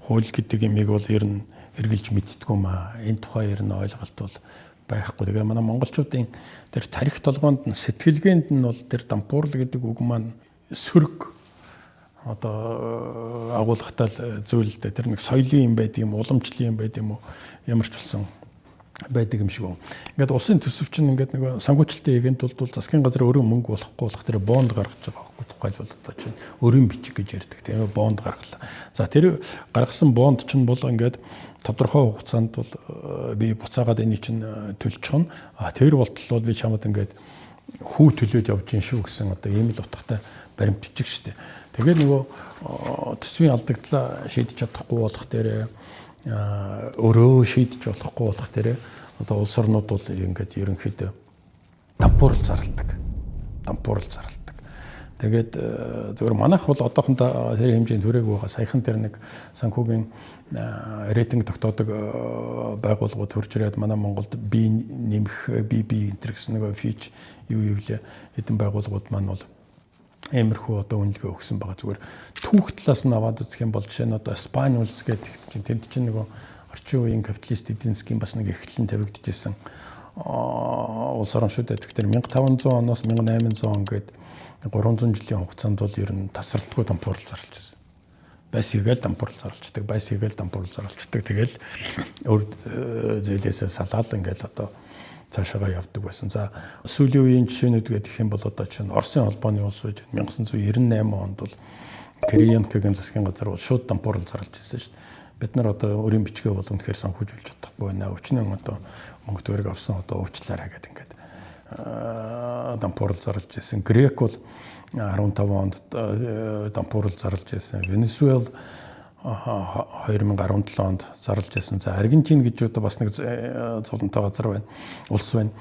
хууль гэдэг юмыг бол ер нь эргэлж мэдтгүү маа. Энэ тухай ер нь ойлголт бол байхгүй. Тэгээ манай монголчуудын тэр тарих толгоонд нь сэтгэлгээнд нь бол тэр дампуурл гэдэг үг маань сөрөг агуулгатай зүйл л дээ. Тэр нэг соёлын юм байд юм, уламжлалын юм байд юм уу, ямар ч болсон байдаг юм шиг байна. Ингээд улсын төсөв чинь ингээд нэг санхүүжилтийн ивент бол засгийн газар өөрөө мөнгө болохгүй болох тэр бонд гаргаж байгаа байхгүй. Тухайлбал чинь өрийн бичиг гэж ярьдаг тийм бонд гаргалаа. За тэр гаргасан бонд чинь бол ингээд тодорхой хугацаанд бол би буцаагаад энийг чинь төлчихнө. Тэр болтол бол би чамд ингээд хүү төлөөд явж гин шүү гэсэн ийм л утгатай баримт бичиг штэ. Тэгээд нөгөө төсвийн алдагдлаа шийдэж чадахгүй болох дээр өөрөө шийдэж болохгүй болох дээр улс орнууд бол ингээд ерөнхийдөө дампуурал зарладаг. Тэгээд зөвхөн манайх бол одоохондоо тэр хэмжээнд хүрээгүй байгаа. Саяхан тэр нэг санхүүгийн рейтинг тогтоодог байгууллагууд хурж ирээд манай Монголд бие нэмэх BB энэ гэсэн нэг фич юу лээ хэдэн байгууллагууд маань бол эмэрхүү үнэлгээ өгсөн байгаа. Зүгээр түүх талаас нь аваад үзэх юм бол жишээ нь Спани улс гэдэг чинь тэнд чинь нөгөө орчин үеийн капиталист эдийн засгийн бас нэг эхлэн тавигдчихсэн улс орн шүү дээ. Тэгэхээр 1500 оноос 1800 он гээд 300 жилийн хугацаанд бол ер нь тасралтгүй дампуурал зарлж байсан. Байсгээл дампуурал зарлждаг. Тэгэл өөр зээлээсээ салаад ингээл цаашаа явдаг байсан. За сүүлийн үеийн жишээнүүд гэх юм бол чинь Оросын холбооны улс байж 1998 онд бол Кириенкогийн засгийн газар бол шууд дампуурал зарлж байсан шүү дээ. Бид нар өрийн бичгээ бол үнэхээр санхүүжүүлж чадахгүй байна. Өчнөө мөнгө төгрөг авсан уучлаарай гэдэг ингээд дампуурал зарлж байсан. Грек бол 15 онд дампуурал зарлж байсан. Венесуэл 2017 онд зарлж байсан. За Аргентин гэж бас нэг зовлонтой газар байна. Улс байна.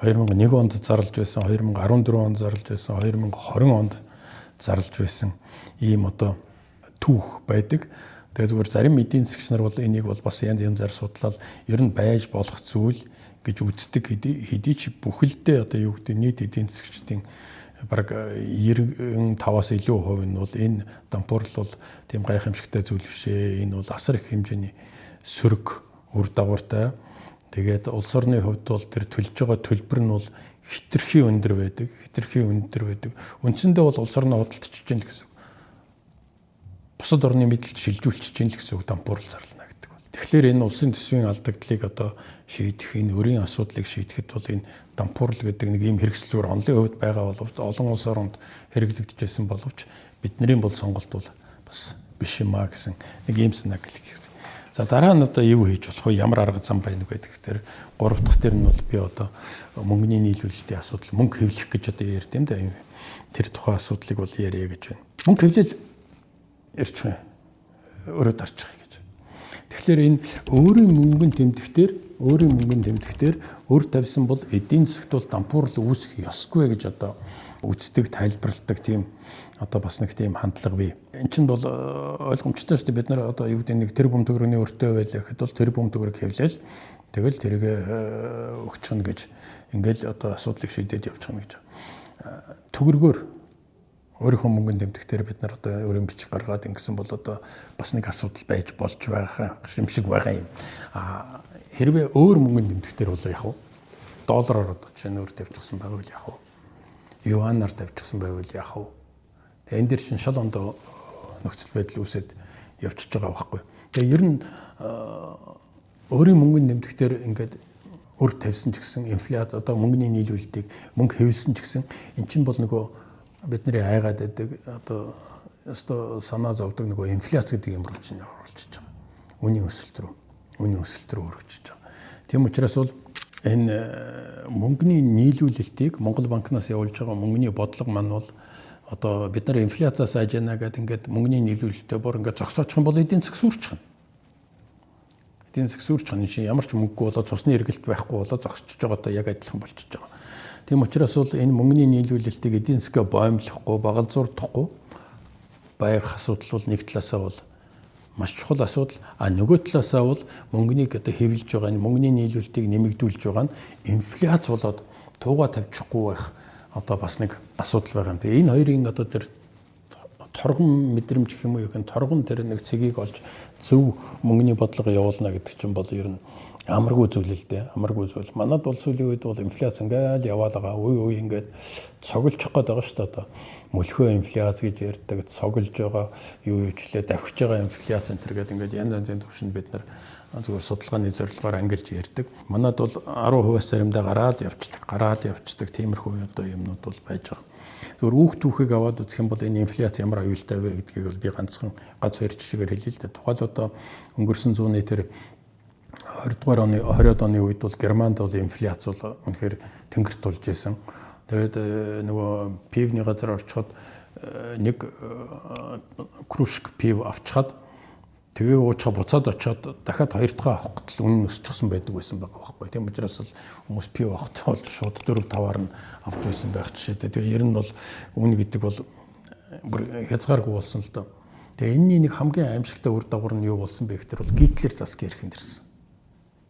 2001 онд зарлж байсан, 2014 онд зарлж байсан, 2020 онд зарлж байсан. Ийм түүх байдаг. Тэгээ зүгээр зарим эдийн засгч нар бол энийг бол бас янз янзаар судлаад ер нь байж болох зүйл гэж үздэг хэдий ч бүхэлдээ юу гэдэг нийт эдийн засгчдын бараг 95-аас илүү хувь нь бол энэ дампуурал бол тийм гайхамшигтай зүйл биш ээ. Энэ бол асар их хэмжээний сөрөг үр дагавартай. Тэгээд улс орны хувьд бол тэр төлж байгаа төлбөр нь бол хэтэрхий өндөр байдаг. Үндсэндээ бол улс орноо худалдаж чинь л гэсэн. Бусад орны мэдлэлд шилжүүлчих чинь л гэсэн үг дампуурал зарлана гэдэг бол. Тэгэхээр энэ улсын төсвийн алдагдлыг одоо шийдэх, энэ өрийн асуудлыг шийдэхэд бол энэ дампуурл гэдэг нэг ийм хэрэгслүүр онлын хувьд байгаа боловч олон улс оронд хэрэглэгдэжсэн боловч бидний бол сонголт бол бас биш юм а гэсэн нэг ийм санааг хэлсэн. За дараа нь одоо юу хийж болох вэ? Ямар арга зам байна вэ гэдэг тэр 3 дахь дээр нь бол би одоо мөнгөний нийлүүлэлтийн асуудал, мөнгө хэвлэх гэж одоо ярьд юм да. Тэр тухайн асуудлыг бол яриа гэж байна. Мөнгө хэвлэл ирч байна. Өөрөө дарчих гэж. Тэгэхээр энэ өөрийн мөнгөнд тэмдэгтэр өөр тавьсан бол эдийн засгт бол дампуурл үүсэх ёсгүй гэж одоо үздэг, тайлбарладаг тийм одоо бас нэг тийм хандлага бий. Эн чинь бол ойлгомжтой шүү дээ. Бид нар одоо юу гэдэг нэг тэр бүм төгрөгийн өртөө байлаа гэхэд бол тэр бүм төгрөг хэвлээл тэгэл тэрийг өгчихнө гэж ингээл одоо асуудлыг шийдэж явчихна гэж. Төгрөгөөр өөрийнхөө мөнгөнд тэмдэгтэр бид нар одоо өөрийн бичиг гаргаад ингэсэн бол одоо бас нэг асуудал байж болж байгаа юм шиг байгаа юм. Хэрвээ өөр мөнгөнд тэмдэгтэр бол яах вэ? Доллараар одоо жишээ нь өөр тавьчихсан байвал яах вэ? Юанаар тавьчихсан байвал яах вэ? Тэгээ энэ дэр чинь шал ондоо нөхцөл байдал үүсэт явчихж байгаа байхгүй. Тэгээ ер нь өөрийн мөнгөнд тэмдэгтэр ингээд өөр тавьсан ч гэсэн инфляц одоо мөнгөний нийлүүлэлтийг мөнгө хэвлсэн ч гэсэн эн чинь бол нөгөө бидний айгаад байдаг одоо өсто санаа зовдөг нөгөө инфляц гэдэг юм руу чинь оруулчихж байгаа. Үнийн өсөлт рүү өргөжж байгаа. Тийм учраас бол энэ мөнгөний нийлүүлэлтийг Монгол банкнаас явуулж байгаа мөнгөний бодлого маань бол одоо бид нар инфляцаас ажина гэдэг ингээд мөнгөний нийлүүлэлтээ бүр ингээд зогсоочих юм бол эдийн засаг сүрчих. Эдийн засаг сүрчих нь шин ямар ч мөнгөгүй болоод цусны эргэлт байхгүй болоод зогсчихж байгаа одоо яг адилхан болчихж байгаа. Тийм учраас бол энэ мөнгөний нийлүүлэлтийг эдийн засгаа боомлохгүй, багалзуурдахгүй байх асуудал бол нэг талаасаа бол маш чухал асуудал. Нөгөө талаасаа бол мөнгөнийг одоо хэвлэж байгаа энэ мөнгөний нийлүүлэлтийг нэмэгдүүлж байгаа нь инфляц болоод тууга тавьчихгүй байх одоо бас нэг асуудал байгаа юм. Тэгээ энэ хоёрын одоо тэр торгон мэдрэмж гэх юм уу юм торгон тэр нэг цэгийг олж зөв мөнгөний бодлого явуулна гэдэг чинь бол ер нь амаргүй зүйл л дээ. Амаргүй зүйл. Манад улс үеийн үед бол инфляц ингээл яваад байгаа. Үе ингээд цоглчих гээд байгаа шүү дээ одоо. Мөлхөө инфляц гэж ярьдаг, цоглож байгаа юу юучлээ давхиж байгаа инфляц энэ төр гэдэг ингээд янз янзын төвшөнд бид нар зүгээр судалгааны зорилгоор ангилж ярьдаг. Манад бол 10% заримдаа гараад явцдаг тиймэрхүү одоо юмнууд бол байж байгаа. Зүгээр үүх түүхийг аваад үзэх юм бол энэ инфляц ямар аюултай вэ гэдгийг бол би ганц хоёр жишээгээр хэлье л дээ. Тухайл одоо өнгөрсөн зууны тэр 20-р оны үед бол Германд бол инфляц бол үнэхээр тэнгэрт тулж исэн. Тэгээд нөгөө пивний газар орчход нэг кружка пив авчихад тэгээ уучаа буцаад очиод дахиад хоёр дахь авах гэтэл үнэ өсчихсэн байдаг байсан байгаа байхгүй. Тийм учраас л хүмүүс пив авахтай бол шууд 4-5-аар нь авч байсан байх жишээтэй. Тэгээ ер нь бол үнэ гэдэг бол хязгааргүй болсон л доо. Тэгээ энэний нэг хамгийн аимшигтай үр дагавар нь юу болсон бэ гэхээр бол Гитлер засгийн эрхэнд ирсэн.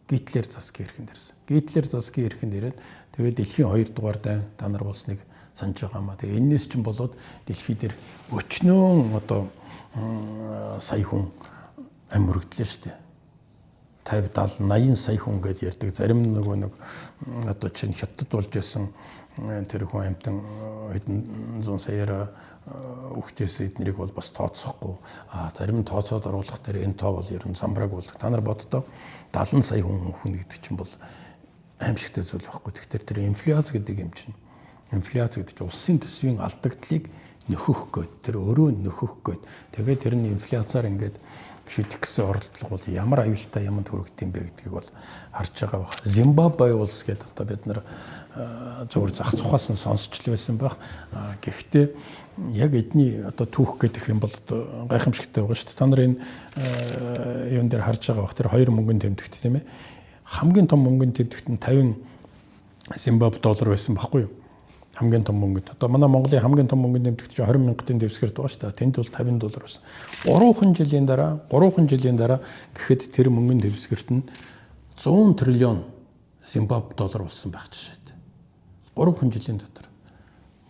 Гитлер засгийн эрхэнд ирээд тэгээд дэлхийн 2 дугаар дайн та нар болсныг санаж байгаамаа. Тэгээ энэс чинь болоод дэлхий дээр өчнөө одоо сая хүн амь өргөдлөө шүү дээ. 50, 70, 80 сая хүн гэдээ ярьдаг. Зарим нөгөө нэг одоо чинь хятад болж байсан тэр хүн амтан хэдэн зуун саяараа өгчээсээ эднэрийг бол бас тооцохгүй. Зарим нь тооцоод оруулах тэр энэ тоо бол ер нь замбрааг бол та нар боддоо 70 сая хүн гэдэг чинь бол аимшигтай зүйл байхгүй. Тэгэхээр тэр инфляц гэдэг юм чинь инфляц гэдэг чинь улсын төсвийн алдагдлыг нөхөх гээд тэр өөрөө нөхөх гээд тэгээд тэр нь инфляцаар ингээд шийдэх гэсэн оролдлого бол ямар аюултай юмд хүргэдэм бэ гэдгийг бол харж байгаа баг. Зимбабве улс гэдэг одоо бид нар зөвхөн зах цухаас нь сонсч л байсан баг. Гэхдээ яг эдний одоо түүх гэдэг юм бол одоо гайхамшигтай байгаа шүү дээ. Та нар энэ юун дээр харж байгаа баг. Тэр хоёр мөнгөнд тэмдэгт тийм ээ. Хамгийн том мөнгөнд тэмдэгт нь 50 Зимбабве доллар байсан баггүй юу? Хамгийн том мөнгөнд. Одоо манай Монголын хамгийн том мөнгөнд тэмдэгт чинь 20 мянгатын дэвсгэрд байгаа шүү дээ. Тэнд бол 50 доллар байсан. 3 жилийн дараа гэхэд тэр мөнгөнд дэвсгэрт нь 100 триллион Зимбабве доллар болсон байх жишээтэй. 3 жилийн дотор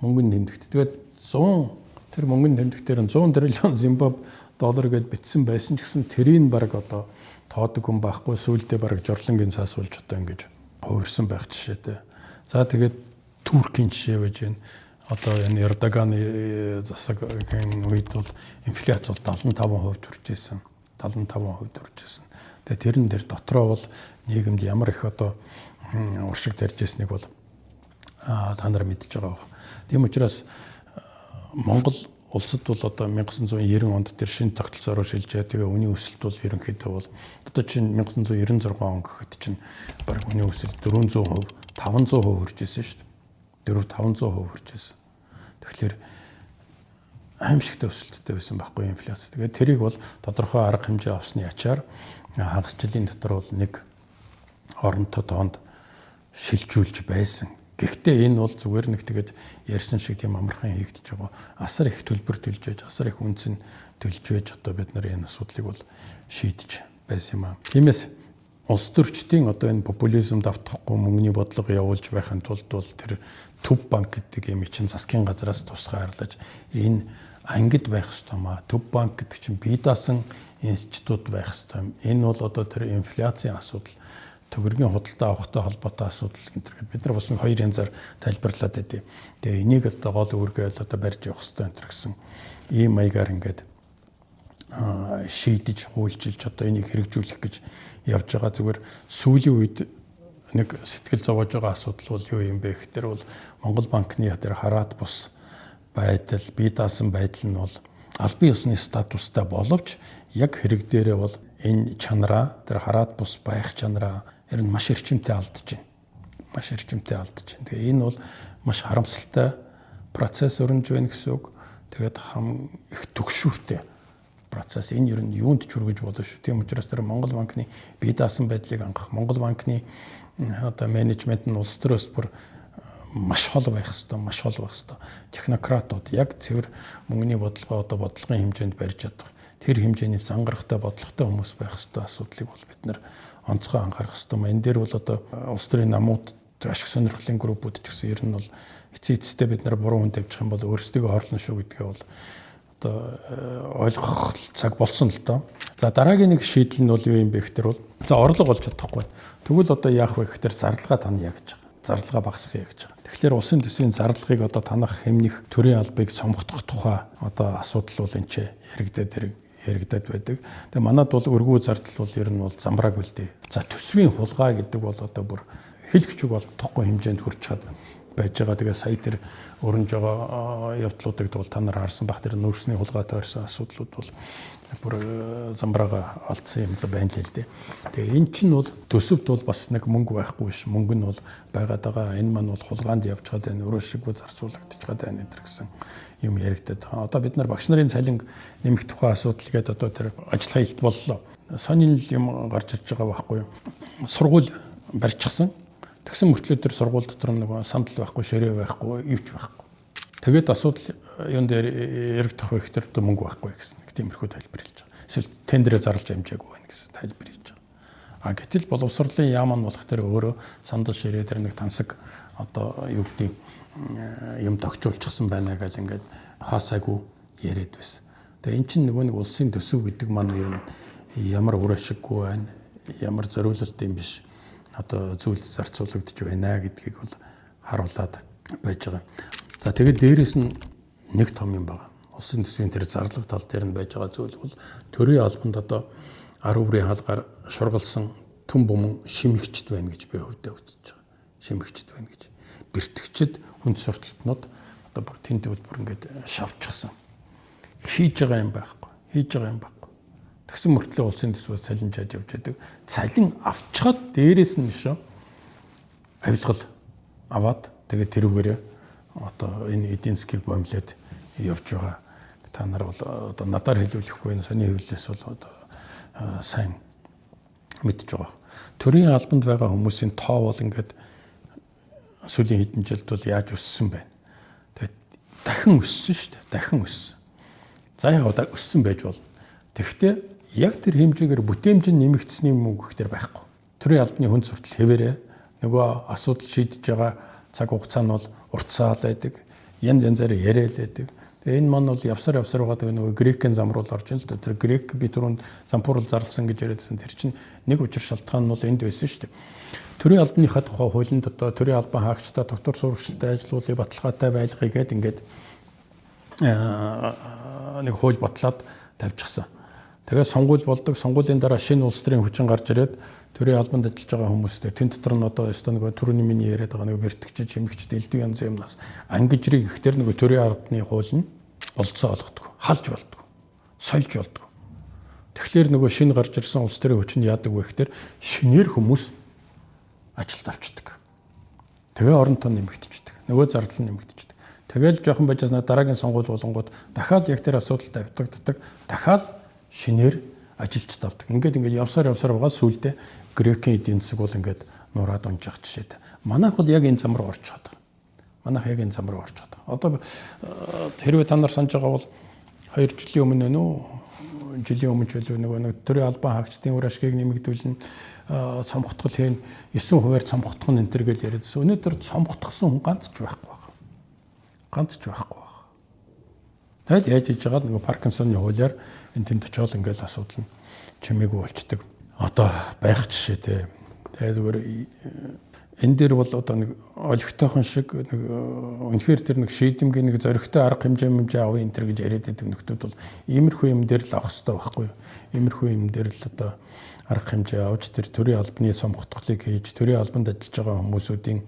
мөнгөнд тэмдэгт. Тэгээд 100 тэр мөнгөнд тэмдэгтээр нь 100 триллион Зимбабве доллар гэд бичсэн байсан ч гэсэн тэрийг баг одоо тоодог хүн байхгүй сүүлдээ баг жорлонгийн цаас болж одоо ингэж хувирсан байх жишээтэй. За тэгээд Туркийн жишээ байж байна. Одоо энэ Эрдоганы засагийн үед бол инфляц бол 75% төрж исэн. 75% хүрчээсэн. Тэгээ тэрэн дээр дотроо бол нийгэмд ямар их одоо уршиг тарьж ирснийг бол та нар мэдж байгаа. Тийм учраас Монгол улсад бол одоо 1990 онд тэр шинэ тогтолцоороо шилжээ. Тэгээ үнийн өсөлт бол ерөнхийдөө бол одоо чинь 1996 он гэхэд чинь баг үнийн өсөлт 400%, 500% хүрчээсэн шүү дээ. 400-500% хүрчээсэн. Тэгэхээр аимшигтай өсөлттэй байсан байхгүй инфляц. Тэгээд тэрийг бол тодорхой арга хэмжээ авсны ачаар хагас жилийн дотор бол нэг оронтой тоонд шилжүүлж байсан. Гэхдээ энэ бол зүгээр нэг тэгээд ярьсан шиг тийм амархан хийгдэж байгаа. Асар их төлбөр төлж байж, асар их үнцэн төлж байж одоо бид нар энэ асуудлыг бол шийдэж байсан юм аа. Тиймээс улс төрчдийн одоо энэ популизмд автахгүй мөнгөний бодлого явуулж байхын тулд бол тэр Төв банк гэдэг юм чинь засгийн газраас тусгай харлаж энэ ангид байх ёстой маа. Төв банк гэдэг чинь бие даасан институт байх ёстой. Энэ бол одоо тэр инфляцийн асуудал, төгрөгийн худалдаа авахтай холбоотой асуудал гэдэг. Бид нар бас хоёр янзаар тайлбарлаад байдیں۔ Тэгээ энийг одоо гол үүргээл одоо барьж явах ёстой энэ гэсэн ийм маягаар ингээд шийдэж хуульчилж одоо энийг хэрэгжүүлэх гэж явж байгаа. Зүгээр сүүлийн үед нэг сэтгэл зовоож байгаа асуудал бол юу юм бэ гэхээр бол Монгол банкны тэр хараат бус байдал, бие даасан байдал нь бол албан ёсны статустай боловч яг хэрэг дээрээ бол энэ чанараа тэр хараат бус байх чанараа ер нь маш эрчимтэй алдаж байна. Маш эрчимтэй алдаж байна. Тэгээ энэ бол маш харамсалтай процесс өрнөж байна гэсэн үг. Тэгээд хам их төгшүүртэй процесс. Энэ ер нь юунд ч хүргэж болно шүү. Тийм учраас тэр Монгол банкны бие даасан байдлыг ангах, Монгол банкны одоо менежмент нь улс төрөөс бүр маш хол байх хэвээр, маш хол байх хэвээр. Технократууд яг цэвэр мөнгөний бодлогоо одоо бодлогын хэмжээнд барьж чадах. Тэр хэмжээний зангарахтай бодлоготой хүмүүс байх хэвээр асуудлыг бол бид нар онцгой анхаарах хэвээр. Энэ дээр бол одоо улс төрийн намууд, ашиг сонирхлын группүүд ч гэсэн ер нь бол эцэг эцэстээ бид нар буруу хүн тавьчих юм бол өөрсдөө хорлон шүү гэдгээ бол одоо ойлгох цаг болсон л доо. За дараагийн нэг шийдэл нь бол юу юм бэ гэхээр бол за орлого олж чадахгүй. Тэгвэл одоо яах вэ гэхээр зарлагаа тань яа гэж байгаа. Зарлагаа багасгахыг гэж байгаа. Тэгэхээр улсын төсвийн зарлагыг одоо танах хэмнэх төрийн албыг сонгогдох тухай одоо асуудал бол энэ ч яригдаад байдаг. Тэгээ манад бол өргүү зардал бол ер нь бол замбрааг үлдээ. За төсвийн хулгай гэдэг бол одоо бүр хэлэх чиг болохгүй хэмжээнд хүрч чад байж байгаа. Тэгээ сая тэр өрнж байгаа явдлуудыг бол та нар харсан бах тэр нөөцний хулгайтай орсон асуудлууд бол бүр замбраага алдсан юм л байна л дээ. Тэгээ эн чинь бол төсөвт бол бас нэг мөнгө байхгүй ш. Мөнгө нь бол байгаад байгаа. Энэ маань бол хулгаанд явж байгаа даа өрөө шиггүй зарцуулагдаж байгаа даа нэтэр гэсэн юм яригдаад байгаа. Одоо бид нар багш нарын цалин нэмэх тухай асуудал гээд одоо тэр ажиллагаа илт боллоо. Сонин юм гарч ирж байгаа байхгүй юу? Сургууль барьчихсан. Тэгсэн мөртлөө тэр сургууль дотор нэг сандал байхгүй, ширээ байхгүй, юу ч байхгүй. Тэгээд асуудал юун дээр яригдах вэ гэхээр одоо мөнгө байхгүй гэсэн нэг тиймэрхүү тайлбар хэлж байгаа. Эсвэл тендерээ зарлж амжаагүй байна гэсэн тайлбар хийж байгаа. Гэтэл боловсролын яам нь болох тэр өөрөө сандал ширээ тэр нэг тансаг одоо юу гэдэг юм тогтчулчихсан байна гэж ингээд хаасаагүй яриад байсан. Тэгээ эн чинь нөгөө нэг улсын төсөв гэдэг маань ямар үр ашиггүй байна, ямар зориулалт юм биш. Одоо зүйлс зарцуулагдж байна гэдгийг бол харуулад байж байгаа. За тэгээд дээрэс нь нэг том юм байна. Улсын төсвийн тэр зарлага тал дээр нь байж байгаа зүйл бол төрийн албанд одоо 10 бүрийн хаалгаар шургалсан түн бөмбөн шимэгчд байна гэж би хувьдаа үзэж байгаа. Шимэгчд байна гэж. Бэртгчд хүнд сурталтнууд одоо бүр тэнд бүр ингээд шавчихсан. Хийж байгаа юм байхгүй. Хийж байгаа юм байхгүй. Тэгсэн мөртлөө улсын төсвөөс цалинжаад явж байдаг. Цалин авчгаад дээрээс нь шүү авилгал аваад тэгээд тэрүүгээрээ одоо энэ эдийн засгийг бомлоод явж байгаа. Та нар бол одоо надаар хэлүүлэхгүй энэ сони хөвлөлөөс бол одоо сайн мэдж байгаа. Төрийн албанд байгаа хүмүүсийн тоо бол ингээд сүүлийн хэдэн жилд бол яаж өссөн байна. Тэгээд дахин өссөн шүү дээ. Дахин өссөн. За яг удаа өссөн байж болно. Тэгэхдээ яг тэр хэмжээгээр бүтээмж нь нэмэгдсэний мөнгө ихтэй байхгүй. Төрийн албаны хүнд суртал хэвээрээ нөгөө асуудал шийдэж байгаа цаг хугацаа нь бол уртсаал байдаг. Янзаар яриад байдаг. Тэгээ энэ маань бол явсаар байгаа нөгөө грекийн зам руу орж ин л дээ. Тэр грек би түрүүнд зампуурл зарласан гэж яриадсан. Тэр чинь нэг учир шалтгаан нь бол энд байсан шүү дээ. Төрийн албаныхаа тухай хуулинд одоо төрийн албан хаагчдаа доктор сурвалжтай ажлуулыг баталгаатай байлгая гэдэг ингээд нэг хууль батлаад тавьчихсан. Тэгээд сонгуул болдог. Сонгуулийн дараа шинэ улс төрийн хүчин гарч ирээд төрийн албанд ажиллаж байгаа хүмүүстэй тэн дотор нь одоо нөгөө түрүүний миний яриад байгаа нөгөө бэртгчид, чимэгчд элдв янзын юмнаас ангижрыг ихтер нөгөө төрийн албаны хууль нь болцоо олгодог, халж болдог, сольж болдог. Тэгэхээр нөгөө шинэ гарч ирсэн улс төрийн хүчин яадаг вэ гэхээр шинээр хүмүүс ажилд авчдаг. Тэгээ орон тоо нэмэгдчихдэг. Нөгөө зардал нь нэмэгдчихдэг. Тэгэл жоохон байжснаа дараагийн сонгуул болонгууд дахиад яг тэр асуудалтай авдагддаг. Дахиад шинээр ажилч тавдаг. Ингээд явсаар байгаа сүүлдээ грекийн эдийн засаг бол ингээд нураад унжих жишээд. Манайх бол яг энэ зам руу орж чаддаг. Одоо хэрвээ та нар санаж байгаа бол 2 жилийн өмнө жилийн өмнө нөгөө төрийн албан хаагчдын үр ашгийг нэмэгдүүлнэ, цомгтгол хийн, 9 хувиар цомгтгох нь энэ төр гэж яриадсэн. Өнөөдөр цомгтгосон хүн ганц ч байхгүй байна. Тэгэл яаж хийж байгаа л нөгөө Паркинсоны хуулиар энэ тэнд очиод ингээл асуудал нь чимээгүй болчдөг. Одоо байх жишээ те. Тэгээд зүгээр энэ дээр бол одоо нэг олигтойхон шиг нэг үнэхээр тэр нэг шийдэмгийн нэг зоригтой арга хэмжээ авъя энэ төр гэж яриад байдаг нөхдүүд бол иймэрхүү юм дээр л авах хэрэгтэй байхгүй юу? Иймэрхүү юм дээр л одоо арга хэмжээ авч тэр төрийн албаны цомгтголыг хийж төрийн албанд ажиллаж байгаа хүмүүсүүдийн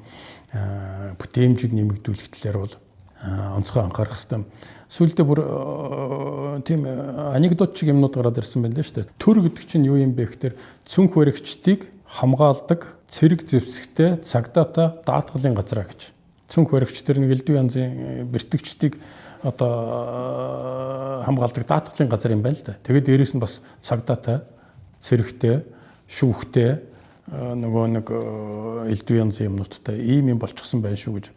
бүтээмжийг нэмэгдүүлэх талаар бол онцгой анхаарах хэрэгтэй. Сүүлдээ бүр тийм анекдот шиг юмнууд гараад ирсэн байна л шүү дээ. Төр гэдэг чинь юу юм бэ гэхээр цүнх баригчдыг хамгаалдаг цэрэг зэвсэгтэй цагдаатай даатгалын газар гэж. Цүнх баригч тэр нэг элдв янзын бэртгчдийг одоо хамгаалдаг даатгалын газар юм байна л да. Тэгээд дээрээс нь бас цагдаатай, цэрэгтэй, шүүхтэй нөгөө нэг элдв янзын юмнуудтай ийм юм болчихсон байх шүү гэж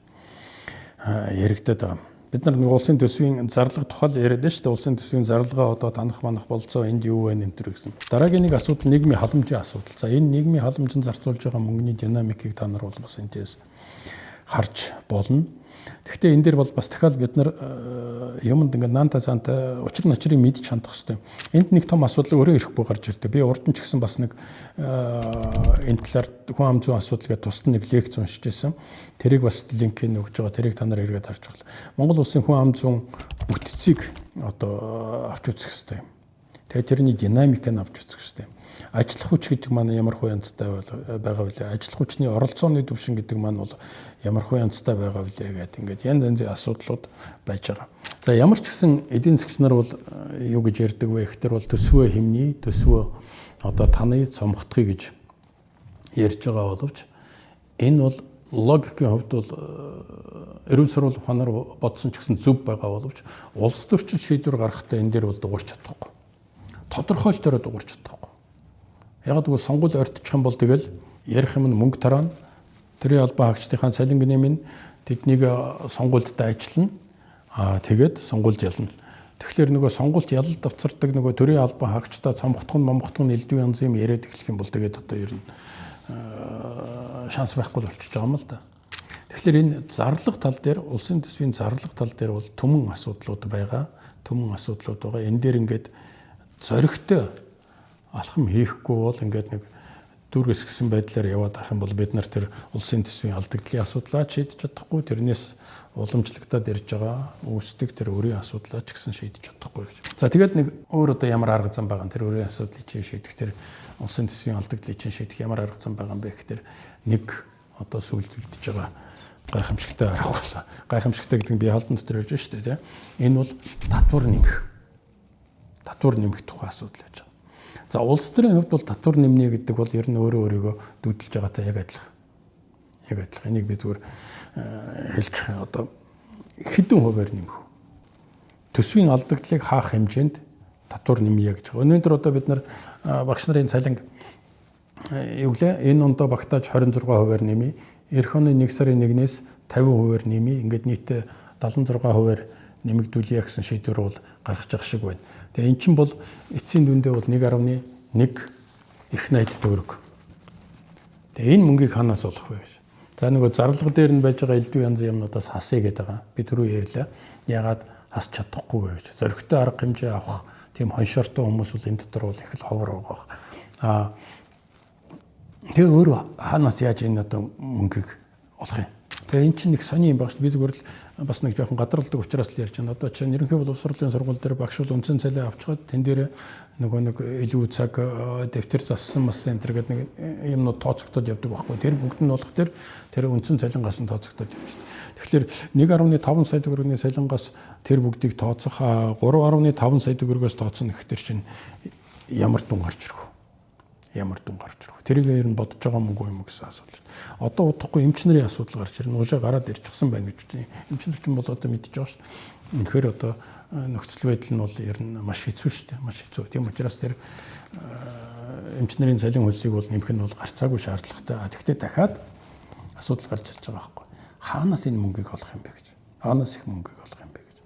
яригдаад байгаа. Бид нар нэг улсын төсвийн зарлага тухай яриад байна шүү дээ. Улсын төсвийн зарлагаа одоо танах манах болцоо энд юу вэ нэмтэр гэсэн. Дараагийн нэг асуудал нийгмийн халамжийн асуудал. За энэ нийгмийн халамжинд зарцуулж байгаа мөнгөний динамикийг та нар бол бас энэс харж болно. Гэхдээ энэ дээр бол бас дахиад бид нар юмд ингээд наанта цаанта учир начрыг мэдж хандах хэрэгтэй. Энд нэг том асуудал өөрөө ирэхгүй гарч ирдэг. Би урд нь ч гэсэн бас нэг энэ талаар хүн ам зүйн асуудал гэдэг тусад нэг лекц уншиж байсан. Тэрийг бас линкийг өгж байгаа. Тэрийг та нар эргээд харж байна. Монгол улсын хүн ам зүйн бүтцийг одоо авч үзэх хэрэгтэй юм. Тэгээд тэрний динамикийг авч үзэх хэрэгтэй юм. Ажиллах хүч гэдэг маань ямар хуу янзтай байгаа вэ? Ажиллах хүчний оролцооны түвшин гэдэг маань бол ямар хуу янзтай байгаа вэ гэдэг ингээд янз янзын асуудлууд байж байгаа. За ямар ч гэсэн эдийн засгч нар бол юу гэж ярьдаг вэ гэхээр бол төсвөө хэмнээ, төсвөө одоо таны цомгтгоё гэж ярьж байгаа боловч энэ бол логикийн хувьд бол эрүүл сурвалж ухаанаар бодсон ч гэсэн зөв байгаа боловч улс төрчин шийдвэр гаргахдаа энэ дээр бол дуурч чадахгүй. Тодорхойлолтоор дуурч чадахгүй. Яг гэвэл сонгуул ойртчих юм бол тэгэл ярих юм нь мөнгө тараана. Төрийн албан хаагчдын цалингийн нэмэн тэднийг сонгуульд ажиллана. Тэгээд сонгуульд ялна. Тэгэхээр нөгөө сонгуульд ялалт авцардаг нөгөө төрийн албан хаагчдаа цомгтгон элдв янз юм яриад эхлэх юм бол тэгээд одоо ер нь шанс байхгүй болчихж байгаа юм л да. Тэгэхээр энэ зарлага тал дээр улсын төсвийн зарлага тал дээр бол түмэн асуудлууд байгаа. Энэ дээр ингээд зоригтой алхам хийхгүй бол ингээд нэг дүүргэс гисэн байдлаар яваад ах юм бол бид нар тэр улсын төсвийн алдагдлын асуудлаа шийдэж чадахгүй, тэрнээс уламжлагдаад ирж байгаа үүсдэг тэр өөрийн асуудлаа ч гэсэн шийдэж чадахгүй гэж. За тэгээд нэг өөр одоо ямар арга зам байгаа тэр өөрийн асуудлыг чинь шийдэх тэр улсын төсвийн алдагдлыг чинь шийдэх ямар арга зам байгаа юм бэ гэхээр нэг одоо сүүлдүүлж байгаа гайхамшигтай арга болоо. Гайхамшигтай гэдэг нь би халдан дотор ярьж шүү дээ, тийм. Энэ бол татвар нэмэх тухай асуудал байж байгаа. За улс төрийн хувьд бол татвар нэмнэ гэдэг бол ер нь өөрийгөө дүүдлж байгаатай яг адилхан. Энийг би зүгээр хэлж байгаа. Одоо хэдэн хувиар нэмэх вэ? Төсвийн алдагдлыг хаах хэмжээнд татвар нэмье гэж байгаа. Өнөөдөр одоо бид нар багш нарын цалинг энэ ондоо багтааж 26 хувиар нэмье. Эх оны 1 сарын 1-ээс 50 хувиар нэмье. Ингээд нийтдээ 76 хувиар нэмэгдүүлье гэсэн шийдвэр бол гаргаж байгаа шиг байна. Тэгээ эн чинь бол эцсийн дүндээ бол 1.1 их 80 төгрөг. Тэгээ энэ мөнгийг ханаас олох вэ гэж. За нөгөө зарлага дээр нь байж байгаа элдв янзын юмнуудаас хасъя гэдэг байгаа. Би түрүү ярьлаа. Ягаад хасч чадахгүй вэ гэж. Зоригтой арга хэмжээ авах тийм хоншортой хүмүүс бол энэ дотор бол их л ховор байгаа. Тэгээ өөрөө ханаас яаж энэ одоо мөнгийг олох юм. Тэгээ эн чинь нэг сони юм баг шүү. Би зүгээр л бас нэг жоохон гадралдаг учраас л ярьж байна. Одоо чинь ерөнхий боловсролын сургууль дээр багш бол үндсэн цалин авчгаад тэн дээр нөгөө нэг илүү цаг дэвтэр зассан мас энэ гэдэг нэг юмнууд тооцогдоод явдаг байхгүй. Тэр бүгд нь болох тэр үндсэн цалингаас нь тооцогдоод явж байна. Тэгэхээр 1.5 сая төгрөгийн цалингаас тэр бүгдийг тооцох 3.5 сая төгрөгөөс тооцно гэхтэр чинь ямар дүн гарч ирэх вэ? Ямар дүн гарч ирэх вэ? Тэрийг ер нь бодож байгаа мөнгө юм гэсэн асуудал. Одоо удахгүй эмч нарын асуудал гарч ирнэ. Уушаа гараад ирчихсэн байна гэж байна. Эмч нар ч юм бол одоо мэдчихэж байгаа шүү дээ. Үнэхээр одоо нөхцөл байдал нь бол ер нь маш хэцүү шүү дээ. Маш хэцүү. Тийм учраас тэр эмч нарын цалин хөлсийг бол нэмэх нь бол гарцаагүй шаардлагатай. Тэгэхдээ дахиад асуудал гарч ирж байгаа байхгүй. Хаанаас энэ мөнгийг олох юм бэ гэж. Хаанаас их мөнгийг олох юм бэ гэж.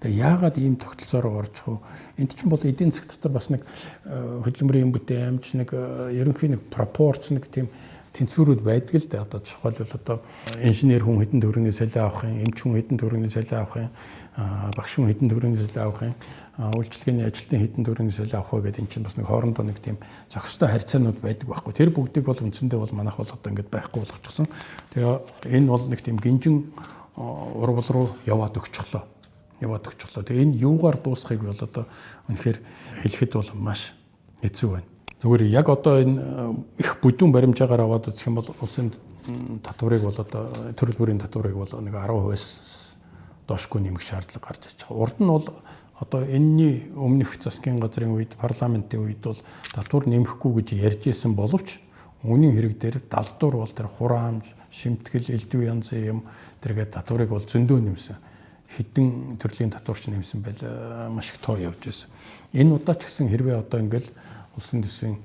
Тэгээ яагаад ийм тогтолцоороо орчих вэ? Энд чинь бол эдийн засаг дотор бас нэг хөдөлмөрийн бүтээмж нэг ерөнхий нэг пропорц нэг тийм тэнцвэрүүд байдаг л дээ. Одоо жишээлбэл одоо инженер хүн хэдэн төгрөгийн цалин авах юм, эмч хүн хэдэн төгрөгийн цалин авах юм, багш хүн хэдэн төгрөгийн цалин авах юм, үйлчлэгээний ажилтны хэдэн төгрөгийн цалин авах вэ гэдэг энэ чинь бас нэг хоорондоо нэг тийм зохистой харьцаанууд байдаг байхгүй. Тэр бүгдийг бол үндсэндээ бол манайх бол одоо ингэж байхгүй болгочихсон. Тэгээ энэ бол нэг тийм гинжин урвал руу яваад өгчлөө. Тэгээ энэ юугаар дуусахыг бол одоо үнэхээр хэлэхэд бол маш хэцүү байна. Зүгээр яг одоо энэ их бүдүүн баримжаагаар аваад үзэх юм бол улсын татварыг бол одоо төрөл бүрийн татварыг бол нэг 10%-аас доошгүй нэмэх шаардлага гарч ирж байгаа. Урд нь бол одоо энэний өмнөх засгийн газрын үед парламентын үед бол татвар нэмэхгүй гэж ярьж исэн боловч үүний хэрэг дээр далдуур бол тэр хураамж, шимтгэл, элдв янзын юм тэргээд татварыг бол зөндөө нэмсэн. Хэдэн төрлийн татварч нэмсэн байл маш их тоо явж байсан. Энэ удаа ч гэсэн хэрвээ одоо ингээл улсын төсвийн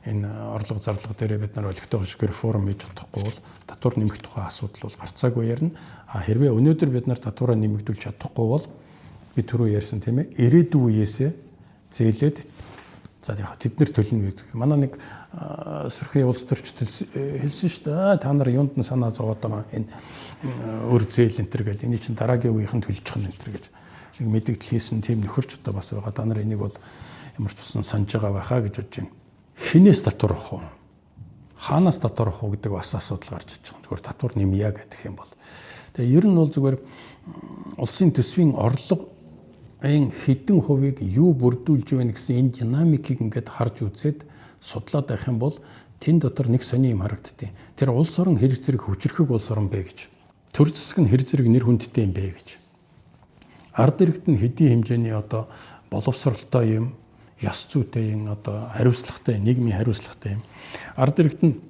энэ орлого зарлага дээр бид нар олигтой шиг реформ хийж чадахгүй бол татвар нэмэх тухай асуудал бол гарцаагүй ярина. Хэрвээ өнөөдөр бид нар татвараа нэмэгдүүлж чадахгүй бол би түрүү ярьсан тийм ээ ирээдүйн үеэсээ зээлээд за яг тэд нар төлнө гэж. Манай нэг сөрхий улс төрчд хэлсэн шүү дээ. Та нар юунд нь санаа зовоод байгаа энэ өр зээл энэ төр гэл эний чинь дараагийн үеийнхэнд төлчих нь энэ төр гэж нэг мэдээлэл хийсэн тийм нөхөрч одоо бас байгаа. Та нар энийг бол ямар ч тусан санаж байгаа байхаа гэж бодож байна. Хинээс татвар авах уу? Хаанаас татвар авах уу гэдэг бас асуудал гарч иж байгаа. Зүгээр татвар нэмье гэх юм бол. Тэгээ ер нь бол зүгээр улсын төсвийн орлогын хэдэн хувийг юу бүрдүүлж байна гэсэн энэ динамикийг ингээд харж үзээд судлаад байх юм бол тэн дотор нэг сони юм харагдтыг. Тэр улс орон хэрэг зэрэг хүчрхэг улс орон бэ гэж. Төр засаг нь хэрэг зэрэг нэр хүндтэй юм бэ гэж. Ард иргэд нь хэдийн хэмжээний одоо боловсролтой юм, ёс зүйтэй юм, одоо хариуцлагатай, нийгмийн хариуцлагатай юм. Ард иргэд нь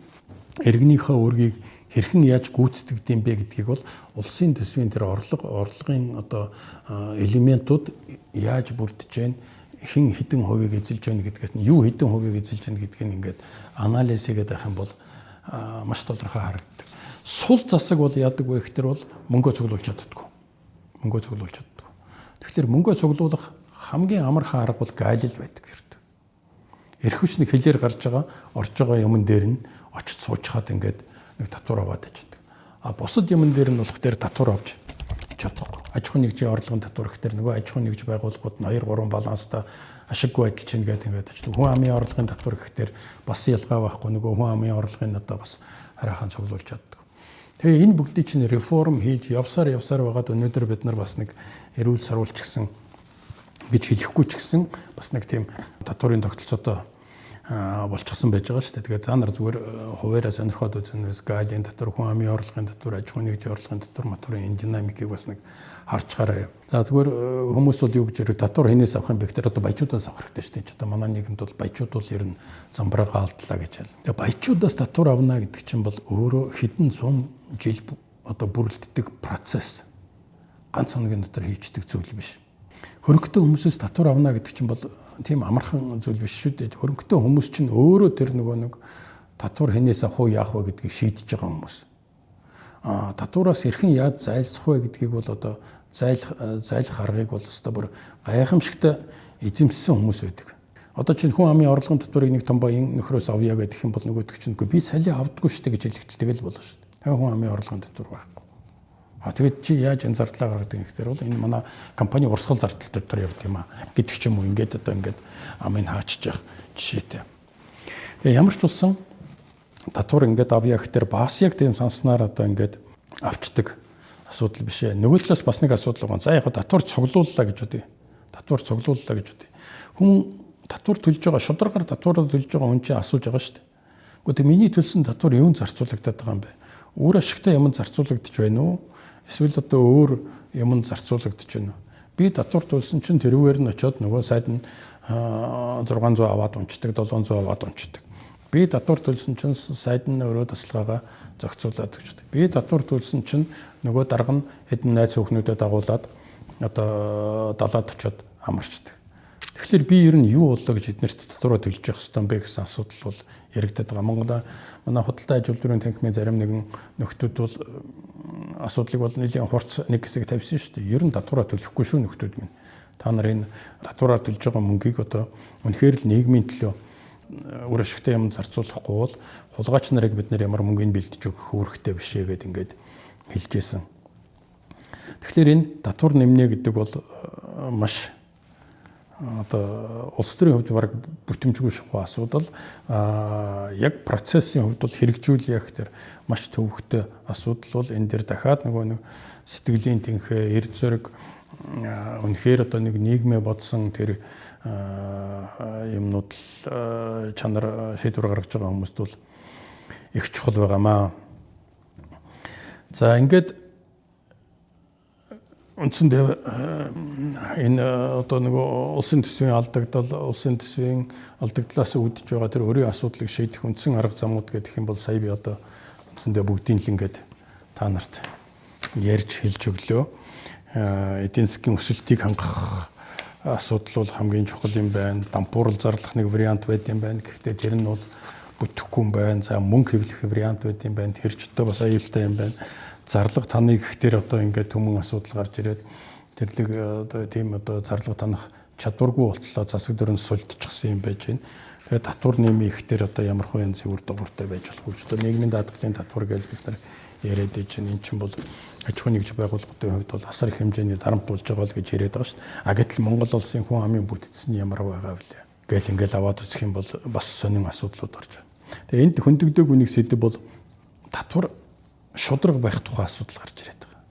иргэнийхээ үргийг хэрхэн яаж гүйцэтгэдэг юм бэ гэдгийг бол улсын төсвийн тэр орлогын одоо элементүүд яаж бүрдэж байна, хэн хэдэн хувийг эзэлж байна гэдгээс нь юу хэдэн хувийг эзэлж байна гэдгийг ингээд анализ хийгээд байх юм бол маш тодорхой харагддаг. Сул засаг бол яадаг вэ гэхээр бол мөнгөө цуглуулж чаддаггүй. Тэгэхээр мөнгөө цуглуулах хамгийн амархан арга бол гайлал байдаг хэрэг. Эрх хүчний хэлээр гарч байгаа, орж байгаа юмн дээр нь очиж суучхаад ингээд нэг татвар аваад яждаг. Бусад юмн дээр нь болох дээр татвар авч чадахгүй. Аж ахуйн нэгжийн орлогын татвар гэхээр нөгөө аж ахуйн нэгж байгууллагууд нь 2-3 баланстай ашиггүй ажиллаж чинь гэдэг ингээд очдог. Хүн амын орлогын татвар гэхээр бас ялгаа байхгүй нөгөө хүн амын орлогын одоо бас хараахан цуглуулж чаддаг. Тэгээ энэ бүгдийг чинь реформ хийж явсаар байгаад өнөөдөр бид нар бас нэг эрүүл саруулч гэсэн гэж хэлэхгүй ч гэсэн бас нэг тийм татварын тогтолцоотой болчихсон байж байгаа шүү дээ. Тэгээд та нар зүгээр хуваараа сонирхоод үзэнээс галийн татвар, хүн амын орлогын татвар, аж ахуйн нэгжийн орлогын татвар, матурын энэ динамикийг бас нэг харчгаараа. За зүгээр хүмүүс бол юу гэж ярив татвар хинээс авах юм бэ гэхээр одоо баячуудаас авах хэрэгтэй шүү дээ. Одоо манай нийгэмд бол баячууд бол ер нь замбраага алдлаа гэж байна. Тэгээд баячуудаас татвар авна гэдэг чинь бол өөрөө хэдэн зуун жил одоо бүрэлддэг процесс. Ганц хоногийн дотор хийждэг зүйл биш. Хөрөнгөтэй хүмүүсээс татвар авна гэдэг чинь бол тийм амархан зүйл биш шүү дээ. Хөрөнгөтэй хүмүүс чинь өөрөө тэр нөгөө нэг татвар хинээс авах уу яах вэ гэдгийг шийдэж байгаа хүмүүс. Татвараас хэрхэн яаж зайлсах вэ гэдгийг бол одоо зайлах аргыг бол өстой бүр гайхамшигтай эзэмссэн хүмүүс байдаг. Одоо чинь хүн амын орлогын татварыг нэг том баян нөхрөөс авъя гэдэг юм бол нөгөөдөг чинь би салиа авдаггүй шүү дээ гэж хэлэхдээ тэгэл болно шүү дээ. Хүн амын орлогын татвар байхгүй. Тэгээд чи яаж энэ зардлаа гаргадаг гэхээр бол энэ манай компани урсгал зардал дотор явд юм а гэдэг ч юм уу ингээд одоо ингээд амыг хаачиж явах жишээтэй. Тэгээ ямар ч улсан татвар ингээд авъя гэхээр бас яг тийм санснаар одоо ингээд авчдаг асуудал биш ээ. Нөгөө талаас бас нэг асуудал байгаа. За яг татвар цуглууллаа гэж бодъё. Татвар цуглууллаа гэж бодъё. Хүн татвар төлж байгаа, шударгаар татвараа төлж байгаа хүн чинь асууж байгаа шүү дээ. Гэхдээ миний төлсөн татвар юунд зарцуулагдаад байгаа юм бэ? Өөр ашигтай юмд зарцуулагдаж байна уу? Эсвэл одоо өөр юмд зарцуулагдаж байна уу? Би татвар төлсөн чинь тэрүүгээр нь очиод нөгөө сайд нь 600 аваад унцдаг, 700 аваад унцдаг. Би татвар төлсөн чинь сайд нь өөрөө тасалгаагаа зохицуулаад өгчдөг. Би татвар төлсөн чинь нөгөө дарга нь хэдэн найз хүүхнүүдэд дагуулад одоо далаад очиод амарчдаг. Тэгэхээр би ер нь юу болоо гэж эднэрт татвараа төлж явах ёстой юм бэ гэсэн асуудал бол яригдаад байгаа. Манай худалдаа аж үйлдвэрийн танхимын зарим нэгэн нөхдүүд бол асуудлыг бол нэлийн хурц нэг хэсэг тавьсан шүү дээ. Ер нь татвараа төлөхгүй шүү нөхдүүд минь. Та нарын татвараар төлж байгаа мөнгийг одоо үнэхээр л нийгмийн төлөө өөр ашигтай юм зарцуулахгүй бол хулгайч нарыг бид нэр ямар мөнгөний бэлдэж өгөх үүрэгтэй биш ээ гэд ингээд хэлжсэн. Тэгэхээр энэ татвар нэмнэ гэдэг бол маш одоо улс төрийн хувьд бараг бүтэмжгүй шахуу асуудал. Яг процессын хувьд бол хэрэгжүүлэх тэр маш төвөгтэй асуудал бол энэ дэр дахиад нөгөө нэг сэтгэлийн тэнхээ, эрд зориг үнэхээр одоо нэг нийгмээ бодсон тэр юмнууд чанар шийдвэр гаргаж байгаа хүмүүст бол их чухал байгаамаа. За ингээд үндсэндээ энэ одоо нөгөө улсын төсвийн алдагдлаас үүдэж байгаа тэр өөрийн асуудлыг шийдэх үндсэн арга замууд гэх юм бол сая би одоо үндсэндээ бүгдийн л ингээд та нарт ярьж хэлж өглөө. Эдийн засгийн өсөлтийг хангах асуудал бол хамгийн чухал юм байна. Дампуурал зарлах нэг вариант байд юм байна. Гэхдээ тэр нь бол бүтэхгүй юм байна. За мөнгө хэвлэх вариант байд юм байна. Тэр ч одоо бас аюултай юм байна. Зарлага таны гэхээр одоо ингээд түмэн асуудал гарч ирээд тэрлэг одоо тийм одоо зарлага танах чадваргүй болтлоо засаг дөрөнд сулдчихсан юм байж байна. Тэгээд татвар нэмий ихтэй одоо ямар хөө янзын үр дагавартай байж болох вэ? Одоо нийгмийн даатгалын татвар гэж бид нар яриад байж байна. Энд чинь бол аж ахуйн нэгж байгууллагын хувьд бол асар их хэмжээний дарамт болж байгаа л гэж яриад байгаа шүү дээ. Гэтэл Монгол улсын хүн амын бүтцэн нь ямар байгаа вэ? Гэл ингээл аваад үзэх юм бол бас сонин асуудлууд орж байна. Тэгээд энд хөндөгдөг үнийг сэдв бол татвар шудраг байх тухай асуудал гарч ирээд байгаа.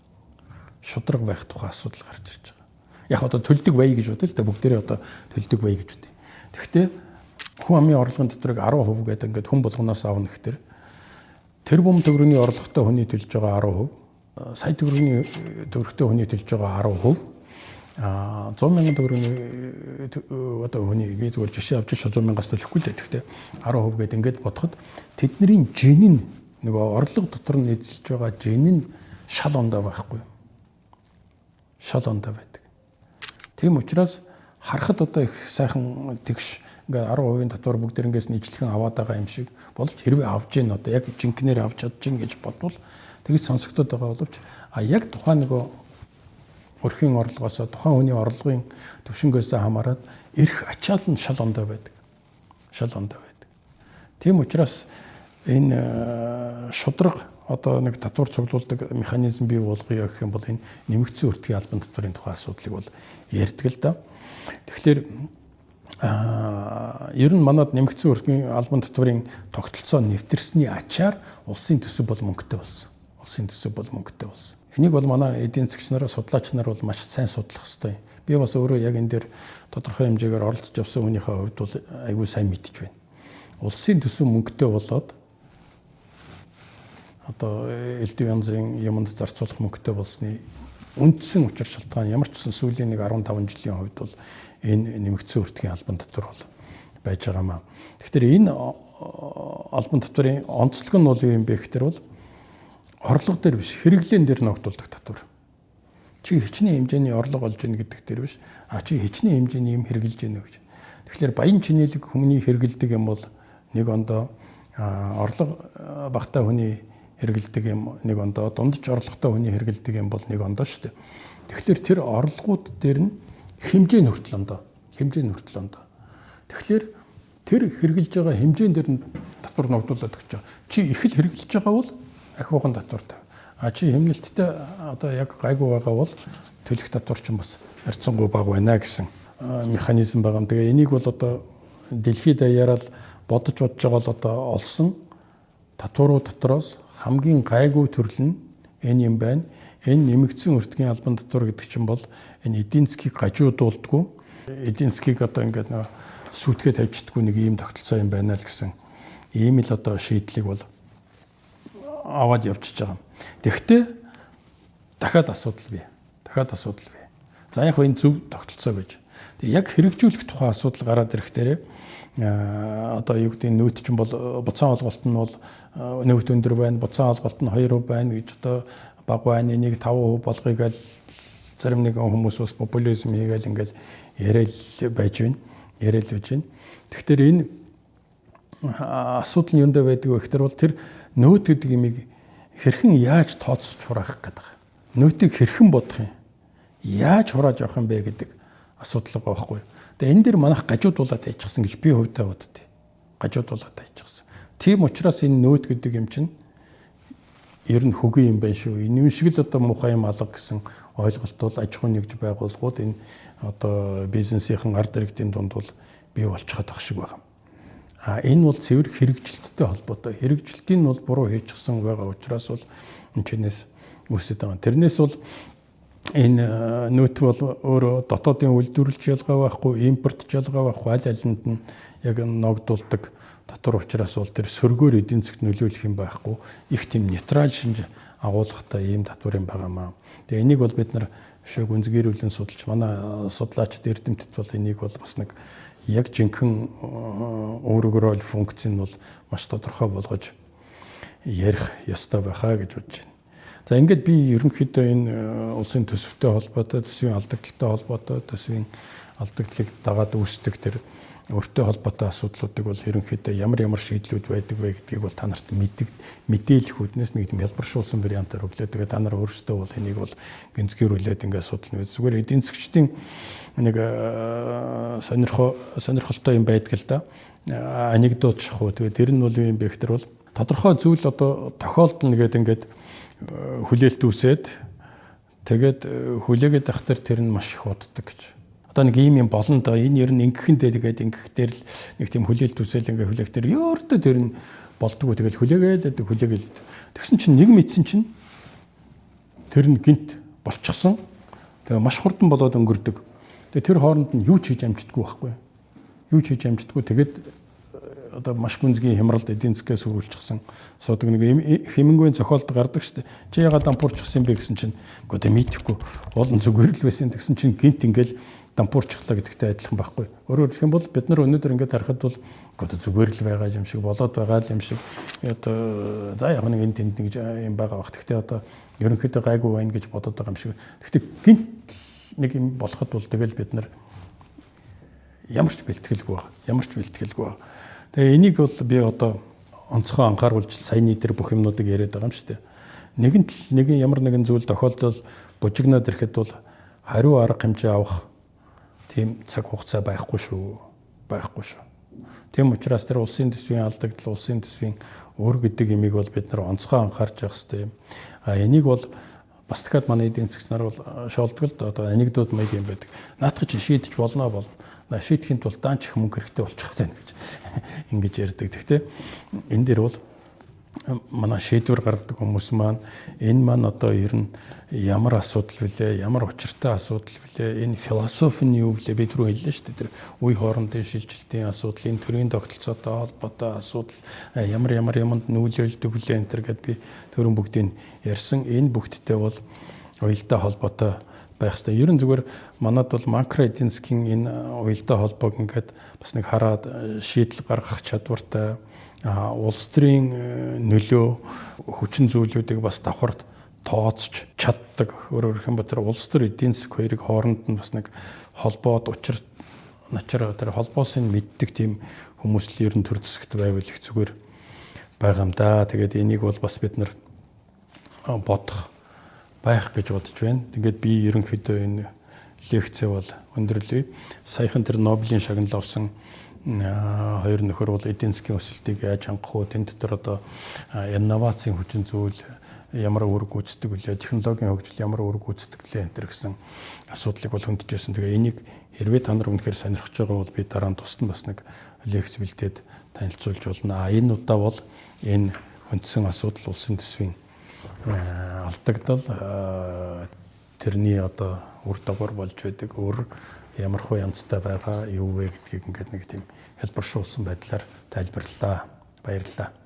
Шудраг байх тухай асуудал гарч ирж байгаа. Яг одоо төлдөг бай гэж бодъё л да бүгдээрээ одоо төлдөг бай гэж үтэй. Тэгэхдээ хүн амын орлогын татварыг 10% гэдэг ингээд хүн болгоноос авна гэхээр тэрбум төгрөгийн орлоготой хүний төлж байгаа 10%, сая төгрөгийн төгрөгтэй хүний төлж байгаа 10%, 100 мянган төгрөгийн одоо хүний би зүгээр жишээ авч 100 мянгаас төлөхгүй л дээ. Тэгэхдээ 10% гэдэг ингээд бодоход тэдний жин нь нөгөө орлого дотор нь эзэлж байгаа жин нь шал ондоо байхгүй. Шал ондоо байдаг. Тийм учраас харахад одоо их сайхан тэгш ингээ 10% татвар бүгдэрнгээс нийтлэхэн аваад байгаа юм шиг боловч хэрвээ авж гин одоо яг жинкнээр авч чадчихна гэж бодвол тэгж сонсогдоод байгаа боловч яг тухайн нөгөө өрхийн орлогоос тухайн хүний орлогын төвшнгөөс хамаарат эрх ачаал нь шал ондоо байдаг. Шал ондоо байдаг. Тийм учраас энэ шудраг одоо нэг татвар цуглуулдаг механизм бий болгоё гэх юм бол энэ нэмэгдсэн өртгийн албан татварын тухай асуудлыг бол ярьдаг л да. Тэгэхээр ер нь манад нэмэгдсэн өртгийн албан татварын тогтолцоо нэвтэрсний ачаар улсын төсөв бол мөнгөтэй болсон. Улсын төсөв бол мөнгөтэй болсон. Энийг бол манай эдийн засгч нар, судлаач нар бол маш сайн судлах ёстой. Би бас өөрөө яг энэ дээр тодорхой хэмжээгээр оролцож авсан хүнийхээ хувьд бол айгүй сайн мэдж байна. Улсын төсөв мөнгөтэй болоод одоо элдв янзын юмд зарцуулах мөнгөтэй болсны үндсэн учир шалтгаан ямар ч үсэн сүүлийн нэг 15 жилийн хувьд бол энэ нэмэгдсэн өртгийн албан татвар бол байж байгаамаа. Тэгэхээр энэ албан татварын онцлог нь бол юу юм бэ гэхээр бол орлого дээр биш хэрэглэн дээр ногдуулдаг татвар. Чи хичнээн хэмжээний орлого олж ийн гэдэг дээр биш чи хичнээн хэмжээний юм хэрэглэж ийн гэж. Тэгэхээр баян чинэлэг хүмүүний хэрэгэлдэг юм бол нэг ондоо орлого багтаа хүний хэрэгэлдэг юм нэг ондоо дундч орлоготой хүний хэрэгэлдэг юм бол нэг ондоо шүү дээ. Тэгэхээр тэр орлогууд дээр нь хэмжээ нь хүртэл ондоо. Тэгэхээр тэр хэрэгжилж байгаа хэмжээнд дээр нь татвар ногдуулаад өгч байгаа. Чи их л хэрэгжилж байгаа бол ахиуган татвартай. Чи хэмнэлттэй одоо яг гайгүй байгаа бол төлөх татвар ч бас харьцангуй бага байна гэсэн механизм байгаа. Тэгээ энийг бол одоо дэлхийд даяараа бодож байгаа л одоо олсон татварууд дотроос хамгийн гайгүй төрөл нь Энэ юм байна. Энэ нэмэгдсэн өртгийн албан татвар гэдэг чинь бол энэ эдийн засгийг гажуудуулдаггүй. Эдийн засгийг одоо ингээд нэг сүйтгээд тавьчихдаггүй нэг ийм тогтолцоо юм байна л гэсэн ийм л одоо шийдлийг бол аваад явчихж байгаа. Тэгэхдээ дахиад асуудал бий. За яг энэ зөв тогтолцоо байж. Яг хэрэгжүүлэх тухай асуудал гараад ирэхдээ одоо юу гэдэг нөөц чинь бол буцаан олголт нь бол нөөц өндөр байна, буцаан олголт нь 2% байна гэж одоо баг байна, энийг 5% болгоё гэж зарим нэгэн хүмүүс бас популизм хийгээл ингээл яриад байж байна. Тэгэхээр энэ асуудал нь юундаа байдаг вэ гэхээр бол тэр нөөц гэдэг имийг хэрхэн яаж тооцож хураах гэдэг. Нөөтийг хэрхэн бодох юм? Яаж хурааж авах юм бэ гэдэг асуудал байгаа байхгүй юу? Тэгээ энэ дэр манайх гажуудуулаад яйчихсан гэж би хувьдаа боддتي. Гажуудуулаад яйчихсан. Тийм учраас энэ нөөд гэдэг юм чинь ер нь хөгийн юм байна шүү. Энэ шиг л одоо муухай юм алга гэсэн ойлголт бол аж ахуйн нэгж байгууллагууд энэ одоо бизнесийн ард иргэдийн дунд бол бий болчиход байх шиг байна. Энэ бол цэвэр хэрэгжилттэй холбоотой. Хэрэгжилтийн нь бол буруу хийчихсэн байгаа учраас бол энэ чинээс үүсэж байгаа. Тэрнээс бол энэ нөөт бол өөрөө дотоодын үйлдвэрлэж ялгаа байхгүй, импорт ялгаа байхгүй, аль алинд нь яг ногдуулдаг татвар учраас бол тэр сөргөөр эдийн засгт нөлөөлөх юм байхгүй. Их тийм нейтрал шинж агуулгатай ийм татвар юм байгаамаа. Тэгээ энийг бол бид нар шүүг үнзгэрүүлэн судалж манай судлаачид эрдэмтэд бол энийг бол бас нэг яг жинхэнэ өөрөөр функц нь бол маш тодорхой болгож ярих ёстой байхаа гэж бодож байна. За ингээд би ерөнхийдөө энэ улсын төсөвтэй холбоотой, төсвийн алдагдaltaй холбоотой, төсвийн алдагдлыг дагаад үүсдэг тэр өөртөө холбоотой асуудлуудыг бол ерөнхийдөө ямар шийдлүүд байдаг вэ гэдгийг бол та нарт мэдээлэх үүднээс нэг тийм хэлбэршүүлсэн вариантаар өглөө. Тэгээ та нар өөрсдөө бол энийг бол гинзгийрүүлээд ингээд судална. Зүгээр эдийн засгчдын нэг сонирхолтой юм байдаг л да. Анекдот шахуу. Тэгээ тэр нь бол юм бэ гэхээр бол тодорхой зүйл одоо тохиолдно гэдэг ингээд хүлээлт үүсээд тэгээд хүлээгээд ахтар тэр нь маш их уддаг гэж. Одоо нэг ийм юм болно да. Энэ ер нь ингэхэндээ тэгээд ингэхтэр л нэг тийм хүлээлт үүсэл ингээ хүлээхтэр ёортой тэр нь болдгоо тэгэл хүлээгээл. Тэгсэн чинь нэг мэдсэн чинь тэр нь гинт болчихсон. Тэгээ маш хурдан болоод өнгөрдөг. Тэгээ тэр хооронд нь юу ч хийж амждаггүй байхгүй. Тэгээд одоо маш гүнзгий хямралд эдийн засгээс хөрвүүлчихсэн суудаг нэг хэмэнгуйн зохиолд гардаг штэ. Чи ягаад дампуурчихсан бэ гэсэн чинь үгүй мэдхгүй болон зүгээр л байсан гэсэн чинь гинт ингээл дампуурчихлаа гэдэгтэй адилхан байхгүй. Өөрөөр хэлэх юм бол бид нар өнөөдөр ингээд харахад бол үгүй зүгээр л байгаа юм шиг болоод байгаа юм шиг одоо за яг нэг энэ тэнд нэг юм байгаа бах. Гэхдээ одоо ерөнхийдөө гайгүй байна гэж бодоод байгаа юм шиг. Гэхдээ гинт нэг юм болоход бол тэгэл бид нар ямар ч бэлтгэлгүй байна. Тэгээ энийг бол би одоо онцгой анхааруулж саяны дээр бүх юмнуудыг яриад байгаа юм шүү дээ. Нэгэн ямар нэгэн зүйл тохиолдол бужигнаад ирэхэд бол хариу арга хэмжээ авах тийм цаг хугацаа байхгүй шүү. Тийм учраас тэр улсын төсвийн алдагдал, улсын төсвийн өр гэдэг имийг бол бид нар онцгой анхаарч явах хэрэгтэй. Энийг бол бас дахиад манай эдийн засгч нар бол шоолдог л одоо анекдот маяг юм байдаг. Наадах чинь шийдэж болно. Шийдэхин тулд даанч их мөнгө хэрэгтэй болчих байна гэж ингэж ярьдаг. Гэхдээ энэ дээр бол манай шийдвэр гаргадаг хүмүүс маань энэ маань одоо ер нь ямар асуудал вүлээ, ямар учиртай асуудал вүлээ, энэ философи нь юу вүлээ бид рүү хэллээ шүү дээ. Тэр үе хоорондын шилжилтийн асуудал, энэ төрийн тогтолцоотой холбоотой асуудал, ямар юмд нүүлэлдэг вүлээ энэ төр гэд би төрөн бүгдийг ярьсан. Энэ бүгдтэй бол уялдаа холбоотой байх хэрэгтэй. Ер нь зүгээр манад бол макро эдийн засгийн энэ уялдаа холбоог ингээд бас нэг хараад шийдэл гаргах чадвартай улс төрийн нөлөө хүчин зүйлүүдийг бас давхарт тооцож чаддаг. Өөрөөр хэлбэл тэр улс төр эдийн засаг хоёрыг хооронд нь бас нэг холбоод учир начар тэр холбоос нь мэддэг тийм хүмүүс л ер нь төр зэсэгт байвал их зүгээр байгаа юм да. Тэгээд энийг бол бас бид нар бодох байх гэж бодож байна. Тэгээд би ерөнхийдөө энэ лекцээ бол өндөрлөе. Саяхан тэр Нобелийн шагнал авсан хоёр нөхөр бол эдийн засгийн өсөлтийг яаж хангах вэ? Тэн дотор одоо инновацийн хүчин зүйл ямар үүрэг гүйцэтгэх вүлээ, технологийн хөгжил ямар үүрэг гүйцэтгэх вүлээ энэ гэсэн асуудлыг бол хөндөж байсан. Тэгээ энийг хэрвээ та нар үнэхээр сонирхож байгаа бол би дараа нь тусад бас нэг лекц бэлдээд танилцуулж болно. Энэ удаа бол энэ хүндсэн асуудал улсын төсвийн алдагдал тэрний одоо үр дагавар болж байдаг өөр ямар хөө янзтай байгаа юу вэ гэдгийг ингээд нэг тийм хэлбэршүүлсэн байдлаар тайлбарлалаа. Баярлалаа.